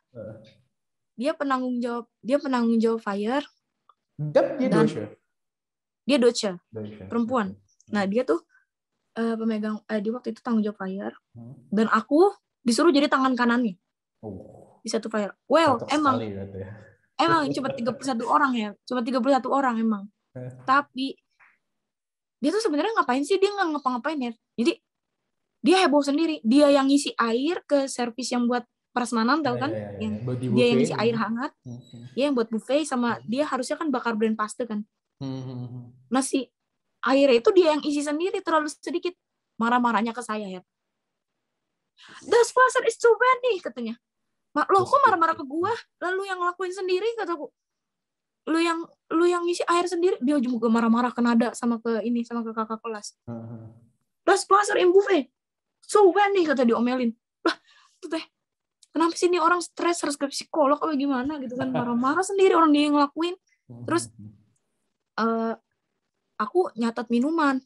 Dia penanggung jawab fire. Dia doce, perempuan. Nah dia tuh pemegang di waktu itu tanggung jawab fire. Dan aku disuruh jadi tangan kanannya di satu fire. Well, emang cuma 31 orang ya, cuma 31 orang emang. Tapi dia tuh sebenarnya ngapain sih? Dia nggak ngapa-ngapain ya. Jadi dia heboh sendiri. Dia yang ngisi air ke servis yang buat prasmanan, tahu kan? Dia yang ngisi air hangat. Dia yang buat buffet, sama dia harusnya kan bakar brand paste kan. Nah si airnya itu dia yang isi sendiri, terlalu sedikit. Marah-marahnya ke saya ya. Das Wasser ist zu wenig, katanya. Loh kok marah-marah ke gua? Lalu yang ngelakuin sendiri, kataku. Lu yang ngisi air sendiri. Dia juga marah-marah ke nada sama ke kakak kelas. Das Wasser im Buffet. So wenig, kata diomelin. Lah, itu teh. Kenapa sih ini orang stres, harus ke psikolog apa gimana gitu kan, marah-marah sendiri orang dia yang ngelakuin. Terus aku nyatat minuman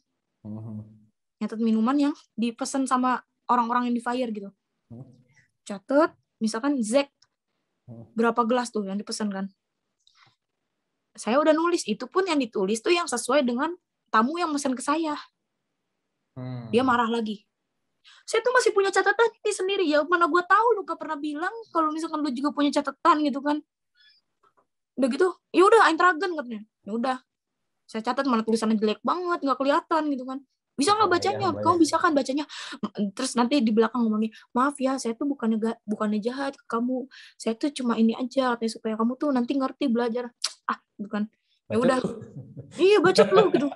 yang dipesan sama orang-orang yang di fire gitu. Catat, misalkan Zek berapa gelas tuh yang dipesan kan. Saya udah nulis, itu pun yang ditulis tuh yang sesuai dengan tamu yang pesan ke saya. Dia marah lagi. Saya tuh masih punya catatan ini sendiri, ya mana gue tahu lu gak pernah bilang kalau misalkan lu juga punya catatan gitu kan. Udah gitu, ya udah Eintragen katanya. Ya udah, saya catat, mana tulisannya jelek banget, nggak kelihatan gitu kan. Bisa nggak bacanya? Kamu bisa kan bacanya? Terus nanti di belakang ngomongin, maaf ya, saya tuh bukannya jahat ke kamu, saya tuh cuma ini aja katanya, supaya kamu tuh nanti ngerti belajar. Gitu kan. Ya udah, iya bacot lu gitu.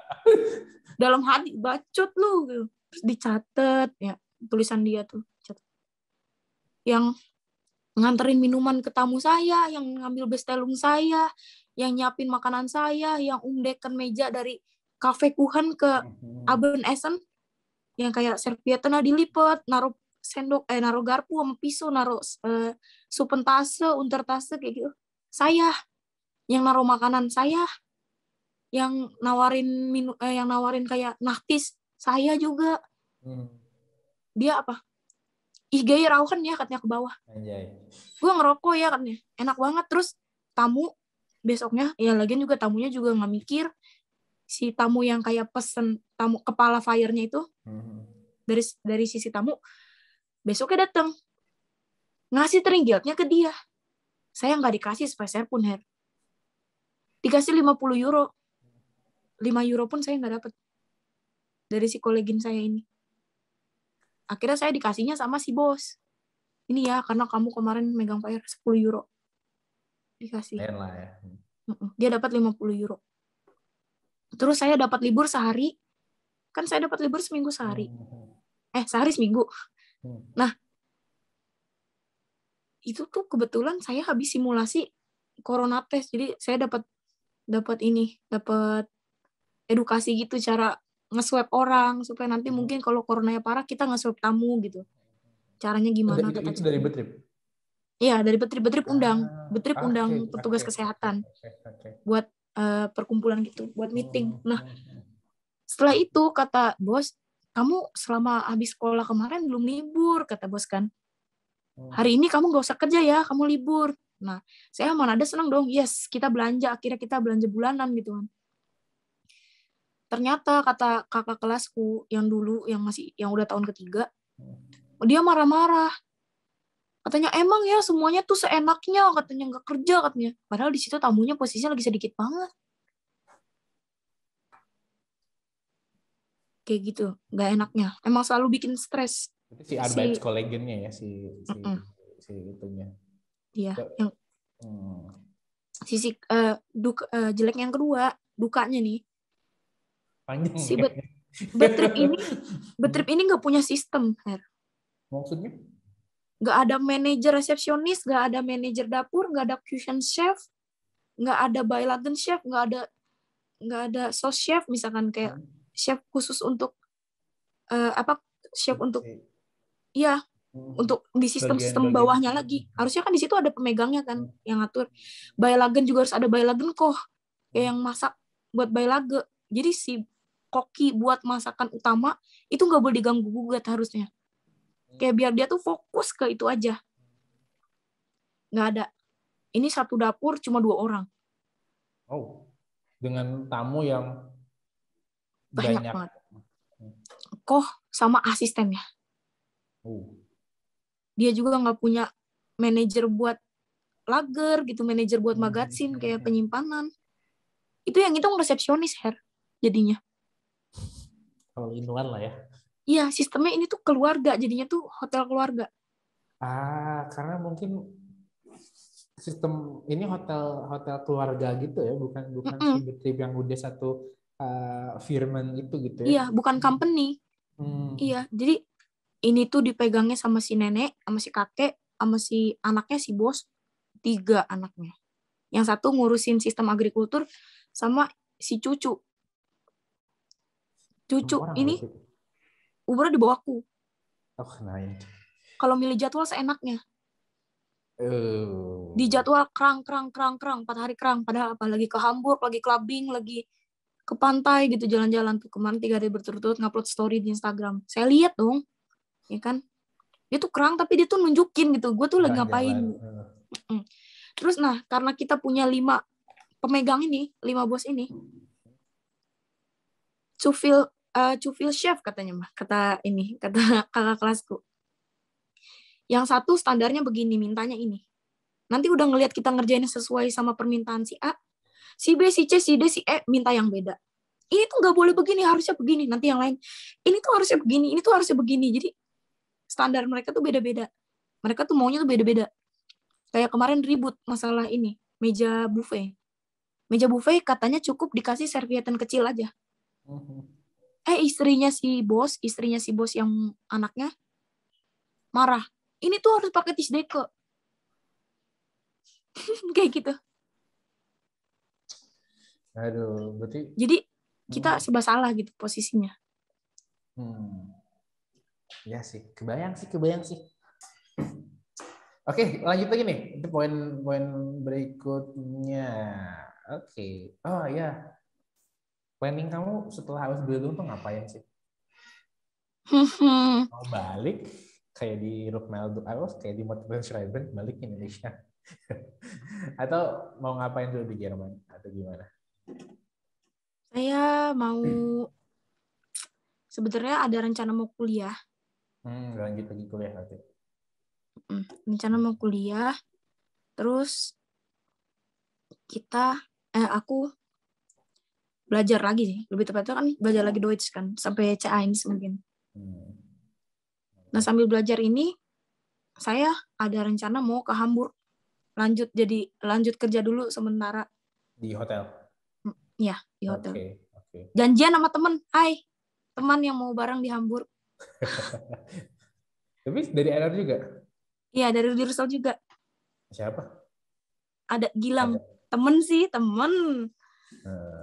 Dalam hati bacot lu gitu. Terus dicatat ya tulisan dia tuh. Yang nganterin minuman ke tamu saya, yang ngambil bestelung saya, yang nyiapin makanan saya, yang umdekan meja dari kafe Kuhan ke Abendessen, yang kayak servietnya dilipat, naruh sendok, naruh garpu sama pisau, naruh supentase, untertase kayak gitu. Saya yang naruh makanan, saya yang nawarin kayak nachtis, saya juga. Dia apa? Ih gaya rauhan ya katanya ke bawah. Gue ngerokok ya katanya. Enak banget. Terus tamu besoknya, ya lagian juga tamunya juga nggak mikir. Si tamu yang kayak pesen, tamu kepala fire-nya itu, dari sisi tamu, besoknya datang. Ngasih teringgilnya ke dia. Saya nggak dikasih sepeser pun, Her. Dikasih 50 euro. 5 euro pun saya nggak dapat. Dari si kolegin saya ini. Akhirnya saya dikasihnya sama si bos. Ini ya, karena kamu kemarin megang fire 10 euro. Dikasih. Dia dapat 50 euro. Terus saya dapat libur sehari. Kan saya dapat libur seminggu sehari. Sehari seminggu. Nah, itu tuh kebetulan saya habis simulasi corona test. Jadi saya dapat edukasi gitu, cara nge-swab orang supaya nanti mungkin kalau coronanya parah kita nge-swab tamu gitu. Caranya gimana? Itu dari Betrip? Iya, dari Betrip undang petugas kesehatan buat perkumpulan gitu, buat meeting. Nah, setelah itu kata bos, kamu selama habis sekolah kemarin belum libur, kata bos kan. Hari ini kamu gak usah kerja ya, kamu libur. Nah, saya mana ada senang dong. Yes, kita belanja, akhirnya kita belanja bulanan gitu kan. Ternyata kata kakak kelasku yang dulu, yang udah tahun ketiga, dia marah-marah. Katanya emang ya semuanya tuh seenaknya, katanya nggak kerja katanya. Padahal di situ tamunya posisinya lagi sedikit banget. Kayak gitu, nggak enaknya. Emang selalu bikin stres. Itu si Arbeitskollegennya ya, si itunya. Iya, yang sisi jelek yang kedua, dukanya nih. Panjang. Si Betrip ini nggak punya sistem, Her. Maksudnya? Nggak ada manajer resepsionis, nggak ada manajer dapur, nggak ada kitchen chef, nggak ada Beilagen chef, nggak ada sauce chef misalkan kayak chef khusus untuk chef untuk iya untuk di sistem bawahnya lagi. Harusnya kan di situ ada pemegangnya kan yang ngatur. Beilagen juga harus ada Beilagen koh yang masak buat Beilage. Jadi si koki buat masakan utama itu nggak boleh diganggu gugat harusnya. Kayak biar dia tuh fokus ke itu aja. Nggak ada. Ini satu dapur cuma 2 orang. Oh, dengan tamu yang Banyak banyak. banget. Koh sama asistennya. Dia juga nggak punya manajer buat lager gitu, manajer buat magazin kayak penyimpanan. Itu yang hitung resepsionis, jadinya. Kalau inuan lah ya. Iya, sistemnya ini tuh keluarga, jadinya tuh hotel keluarga. Karena mungkin sistem ini hotel keluarga gitu ya, bukan trip yang udah satu firman itu gitu ya. Iya, bukan company. Iya, jadi ini tuh dipegangnya sama si nenek, sama si kakek, sama si anaknya si bos, 3 anaknya. Yang satu ngurusin sistem agrikultur sama si cucu. Cucu ini umurnya di bawahku. Kalau milih jadwal seenaknya. Di jadwal kerang 4 hari kerang, padahal apa lagi ke Hamburg, lagi clubbing, lagi ke pantai gitu jalan-jalan tuh kemarin 3 hari berturut-turut ngupload story di Instagram. Saya lihat dong, ya kan? Dia tuh kerang tapi dia tuh nunjukin gitu, gue tuh lagi ngapain. Terus nah karena kita punya 5 pemegang ini, 5 bos ini, Cufil chef katanya mah, kata kakak kelasku. Yang satu standarnya begini, mintanya ini. Nanti udah ngelihat kita ngerjain sesuai sama permintaan si A, si B, si C, si D, si E minta yang beda. Ini tuh nggak boleh begini, harusnya begini. Nanti yang lain, ini tuh harusnya begini, ini tuh harusnya begini. Jadi standar mereka tuh beda-beda. Mereka tuh maunya tuh beda-beda. Kayak kemarin ribut masalah ini, meja buffet. Meja buffet katanya cukup dikasih servietan kecil aja. Istrinya si bos yang anaknya marah. Ini tuh harus pakai tisdeke. Kayak gitu. Aduh, berarti. Jadi kita serba salah gitu posisinya. Ya sih, kebayang sih. Oke, lanjut lagi nih. Itu poin berikutnya. Oke. Oh ya. Planning kamu setelah habis Belitung tuh ngapain sih? Mau balik kayak di Rockmeldo, kayak di Motivation Schreiber, balik ke Indonesia. Atau mau ngapain dulu di Jerman atau gimana? Saya mau sebenarnya ada rencana mau kuliah. Lanjut lagi kuliah nanti. Rencana mau kuliah, terus aku belajar lagi sih. Lebih tepatnya kan belajar lagi Deutsch kan, sampai C1 mungkin. Nah sambil belajar ini, saya ada rencana mau ke Hamburg, lanjut kerja dulu sementara. Di hotel? Iya, di hotel. Okay. Janjian sama teman yang mau bareng di Hamburg. Tapi dari LR juga? Iya, dari Dirsel juga. Siapa? Ada Gilang. Temen.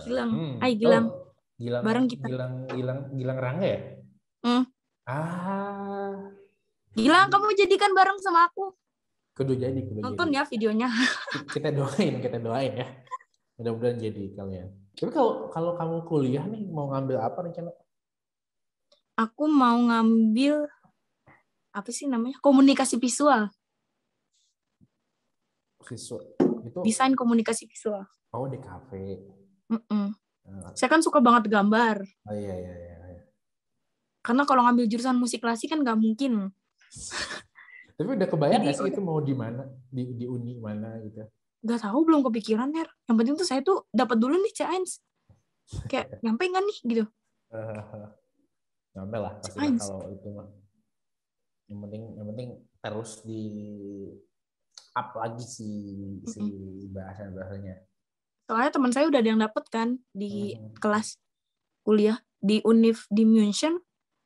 Gilang. Gilang. Gilang. Bareng kita. Gilang Rangga ya? Gilang, kamu jadikan bareng sama aku. Kudu jadi. Nonton ya videonya. Kita doain ya. Mudah-mudahan jadi kalian. Tapi kalau kamu kuliah nih mau ngambil apa rencana? Aku mau ngambil apa sih namanya? Komunikasi visual. Itu desain komunikasi visual. Oh, di kafe. Saya kan suka banget gambar. Oh iya. Karena kalau ngambil jurusan musik klasik kan nggak mungkin. Tapi udah kebayang nggak sih itu mau di mana? Di uni mana gitu? Nggak tahu, belum kepikiran, Her. Yang penting tuh saya tuh dapat dulu nih C1. Kayak nyampe nggak nih gitu. Nyampe lah pasti kalau itu mah. Yang penting terus di up lagi si bahasanya. Soalnya teman saya udah ada yang dapet kan di kelas kuliah di Univ di München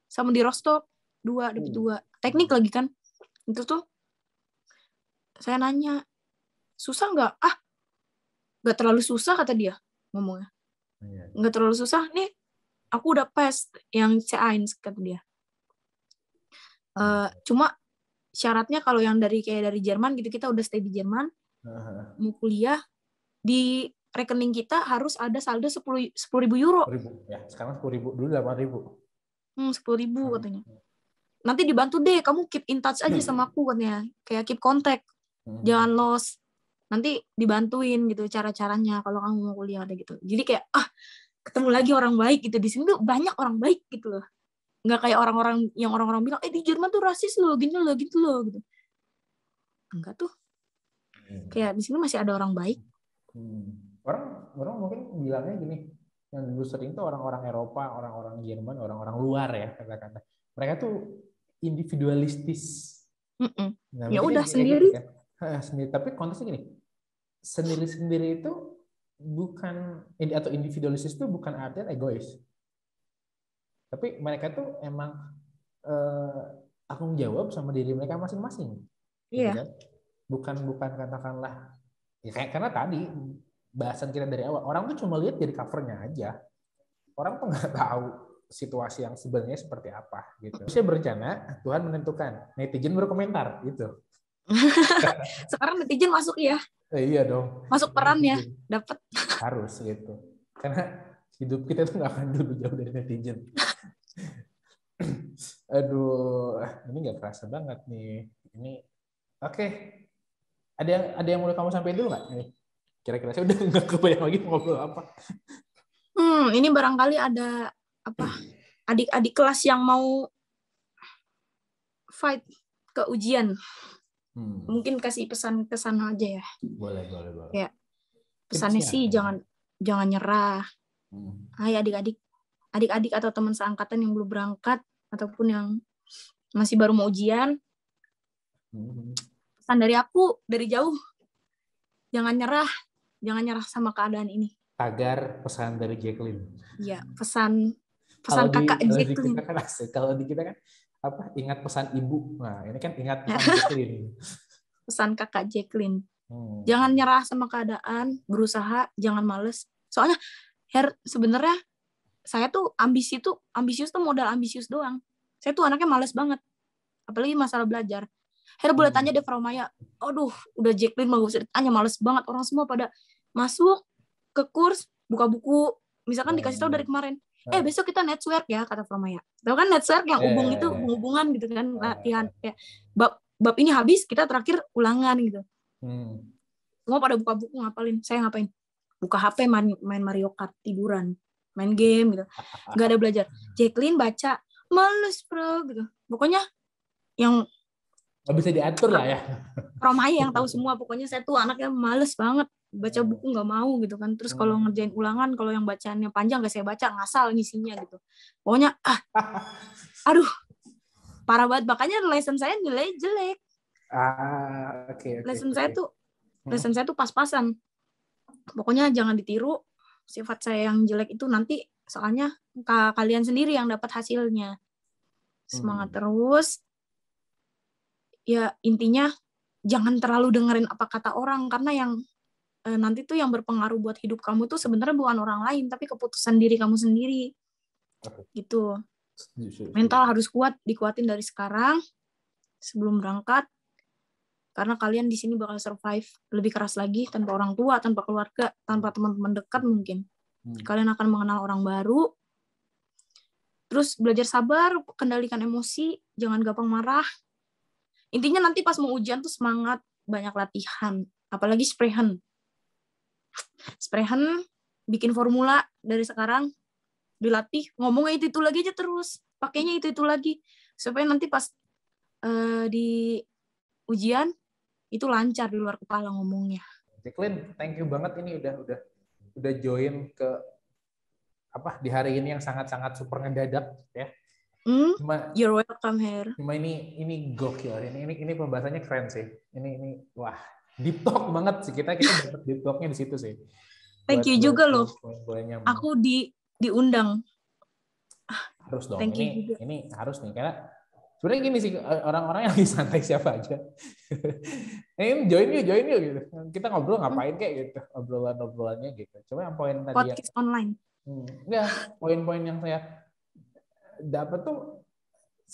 sama di Rostock dapat 2 teknik lagi kan. Itu tuh saya nanya, susah nggak? Gak terlalu susah kata dia ngomongnya. Gak terlalu susah nih, aku udah pass yang C1 kata dia. Cuma syaratnya kalau yang kayak dari Jerman gitu, kita udah stay di Jerman, mau kuliah, di rekening kita harus ada saldo 10.000 euro. 10.000 ya, sekarang 10.000, dulu 8.000. 10.000 katanya. Nanti dibantu deh, kamu keep in touch aja sama aku katanya, kayak keep contact, jangan lost. Nanti dibantuin gitu cara-caranya kalau kamu mau kuliah ada gitu. Jadi kayak ketemu lagi orang baik gitu. Di sini tuh banyak orang baik gitu loh. Nggak kayak orang-orang bilang di Jerman tuh rasis loh, gini loh, gitu loh gitu. Enggak tuh. Kayak di sini masih ada orang baik. Orang mungkin bilangnya gini, yang dulu sering tuh orang-orang Eropa, orang-orang Jerman, orang-orang luar ya kata-kata. Mereka tuh individualistis. Nah, ya udah sendiri. Gitu, kan? Sendiri. Tapi konteksnya gini, sendiri-sendiri itu bukan, atau individualistis itu bukan artinya egois. Tapi mereka tuh emang tanggung jawab sama diri mereka masing-masing. Iya. Gitu kan? Bukan katakanlah ya karena tadi bahasan kita dari awal, orang tuh cuma lihat dari covernya aja. Orang tuh nggak tahu situasi yang sebenarnya seperti apa gitu. Saya berencana, Tuhan menentukan. Netizen berkomentar gitu. Sekarang netizen masuk ya. Iya dong. Masuk peran ya, dapat. Harus gitu. Karena hidup kita tuh nggak akan lebih jauh dari netizen. Aduh, ini nggak kerasa banget nih. Ini oke. Ada yang mau kamu sampaikan dulu nggak? Kira-kira saya udah nggak kebayang lagi ngobrol apa. Ini barangkali ada adik-adik kelas yang mau fight ke ujian. Mungkin kasih pesan aja ya. Boleh. Ya, pesannya sih jangan nyerah. Hai adik-adik atau teman seangkatan yang belum berangkat ataupun yang masih baru mau ujian. Pesan dari aku dari jauh, jangan nyerah sama keadaan ini. Tagar pesan dari Jacqueline. Iya, pesan kakak Jacqueline. Kalau di kita kan ingat pesan ibu. Nah, ini kan ingat pesan Jacqueline. Pesan kakak Jacqueline. Jangan nyerah sama keadaan, berusaha, jangan males. Soalnya sebenarnya saya tuh ambisius tuh modal ambisius doang. Saya tuh anaknya males banget. Apalagi masalah belajar. Boleh tanya deh Fromaya. Aduh, udah Jacqueline mau tanya, males banget. Orang semua pada masuk ke kurs, buka buku. Misalkan dikasih tahu dari kemarin. Besok kita network ya, kata Fromaya. Tahu kan network yang itu hubungan gitu kan, latihan. Ya, bab ini habis, kita terakhir ulangan gitu. Semua pada buka buku ngapalin. Saya ngapain? Buka HP, main Mario Kart, tiduran. Main game gitu. Gak ada belajar. Jacqueline baca, males bro gitu. Pokoknya yang nggak bisa diatur lah ya. Fromaya yang tahu semua. Pokoknya saya tuh anaknya males banget. Baca buku nggak mau gitu kan. Terus kalau ngerjain ulangan, kalau yang bacaannya panjang gak saya baca, ngasal ngisinya gitu. Pokoknya aduh, parah banget. Makanya lesson saya nilai jelek. Lesson saya tuh pas-pasan. Pokoknya jangan ditiru sifat saya yang jelek itu, nanti soalnya kalian sendiri yang dapat hasilnya. Semangat terus. Ya intinya jangan terlalu dengerin apa kata orang, karena yang nanti tuh yang berpengaruh buat hidup kamu tuh sebenarnya bukan orang lain, tapi keputusan diri kamu sendiri. Gitu. Mental harus kuat, dikuatin dari sekarang sebelum berangkat. Karena kalian di sini bakal survive lebih keras lagi tanpa orang tua, tanpa keluarga, tanpa teman-teman dekat mungkin. Kalian akan mengenal orang baru. Terus belajar sabar, kendalikan emosi, jangan gampang marah. Intinya nanti pas mau ujian tuh semangat, banyak latihan, apalagi sprehen, bikin formula dari sekarang, dilatih, ngomongnya itu lagi aja terus, pakainya itu lagi, supaya nanti pas di ujian itu lancar di luar kepala ngomongnya. Jacqueline, thank you banget ini udah join ke di hari ini yang sangat-sangat super ngedadak ya. You're welcome here. Cuma ini gokil, ini pembahasannya keren sih. Ini wah, deep talk banget sih, kita dapat deep talknya di situ sih. Thank you juga loh. Aku diundang. Harus dong. Ini harus nih, karena Sebenarnya gini sih, orang-orang yang lagi santai siapa aja. join yuk gitu. Kita ngobrol ngapain kayak gitu, obrolannya gitu. Cuma yang poin tadi Podcast online. Enggak, poin-poin yang saya dapat tuh,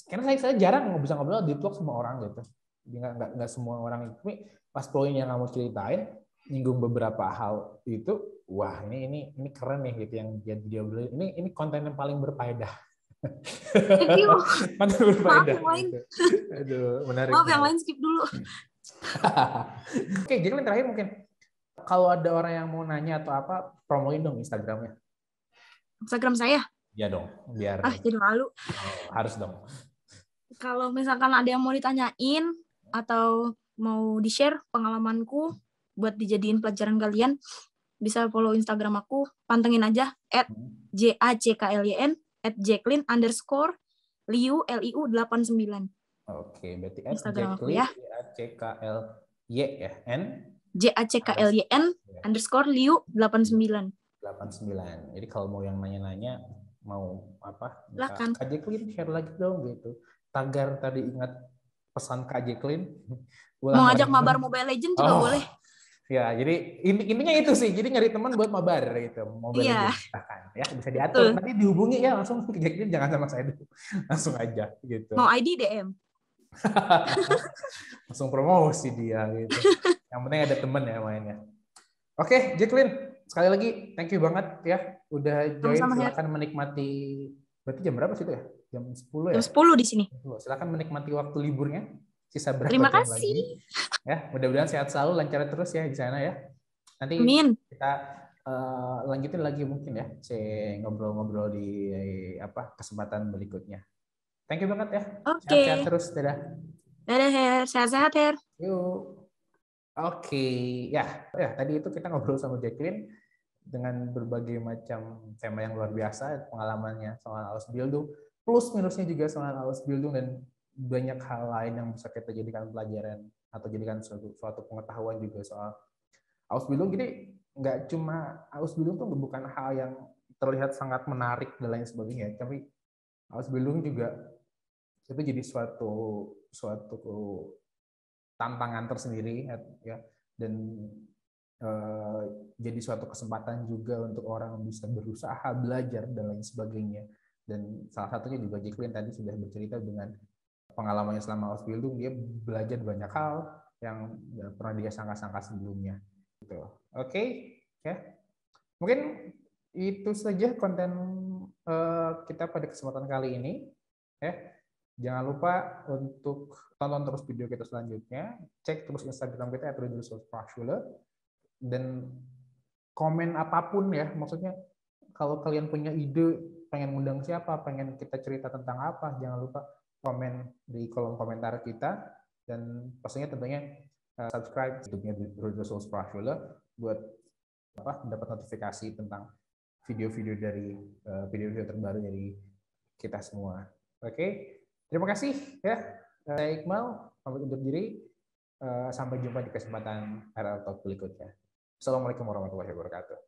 karena saya jarang bisa ngobrol di vlog sama orang gitu. Nggak semua orang itu. Pas poin yang kamu ceritain, nyinggung beberapa hal itu, wah ini keren nih gitu yang dia beli. Ini konten yang paling berfaedah. Thank you. Konten berfaedah. Maaf yang lain. Gitu. Aduh, menarik. Maaf yang lain skip dulu. Oke, jadi terakhir mungkin kalau ada orang yang mau nanya atau apa, promoin dong Instagramnya. Instagram saya? Ya dong, biar. Jadi malu. Harus dong. Kalau misalkan ada yang mau ditanyain atau mau di-share pengalamanku buat dijadiin pelajaran kalian, bisa follow Instagram aku, pantengin aja @JACKLYN @Jacqueline_Liu LIU89. Oke, berarti Instagram aku ya. JACKLYN JACKLYN_Liu89. 89. Jadi kalau mau yang nanya-nanya, mau apa? Silakan. Kak Jacqueline share lagi dong gitu. Tagar tadi, ingat pesan Kak Jacqueline. Mau ngajak mabar Mobile Legends juga boleh. Ya, jadi intinya itu sih. Jadi nyari teman buat mabar gitu. Mobile Legends bahkan ya, bisa diatur. Betul. Nanti dihubungi ya langsung ke Jacqueline, jangan sama saya dulu. Langsung aja gitu. Mau ID DM. Langsung promosi dia gitu. Yang penting ada temen ya mainnya. Oke, Jacqueline, sekali lagi thank you banget ya udah join. Silakan menikmati. Berarti jam berapa sih itu ya? Jam 10 ya? Jam 10 di sini. Silakan menikmati waktu liburnya. Sisa berapa Terima jam kasih. lagi? Ya, mudah-mudahan sehat selalu, lancar terus ya di sana ya. Nanti Amin. kita lanjutin lagi mungkin ya, ngobrol-ngobrol di kesempatan berikutnya. Thank you banget ya. Oke. Sehat-sehat terus, dadah. Dadah Her, sehat-sehat Her. Yuk. Oke, ya tadi itu kita ngobrol sama Jacqueline dengan berbagai macam tema yang luar biasa, pengalamannya soal Ausbildung, plus minusnya juga soal Ausbildung, dan banyak hal lain yang bisa kita jadikan pelajaran atau jadikan suatu pengetahuan juga soal Ausbildung. Jadi nggak cuma Ausbildung tuh bukan hal yang terlihat sangat menarik dan lain sebagainya, tapi Ausbildung juga itu jadi suatu tantangan tersendiri ya, dan jadi suatu kesempatan juga untuk orang bisa berusaha belajar dan lain sebagainya. Dan salah satunya juga Jacqueline tadi sudah bercerita dengan pengalamannya selama Ausbildung, dia belajar banyak hal yang nggak pernah dia sangka-sangka sebelumnya. Gitu. Oke, ya mungkin itu saja konten kita pada kesempatan kali ini. Ya. Jangan lupa untuk tonton terus video kita selanjutnya, cek terus Instagram kita @rudolf_sprachschule, dan komen apapun ya, maksudnya kalau kalian punya ide, pengen ngundang siapa, pengen kita cerita tentang apa, jangan lupa komen di kolom komentar kita, dan pastinya tentunya subscribe YouTube-nya Rudolf_sprachschule buat dapat notifikasi tentang video-video terbaru dari kita semua. Oke. Terima kasih ya, saya Iqmal, pamit undur diri. Sampai jumpa di kesempatan RL Talk berikutnya. Assalamualaikum warahmatullahi wabarakatuh.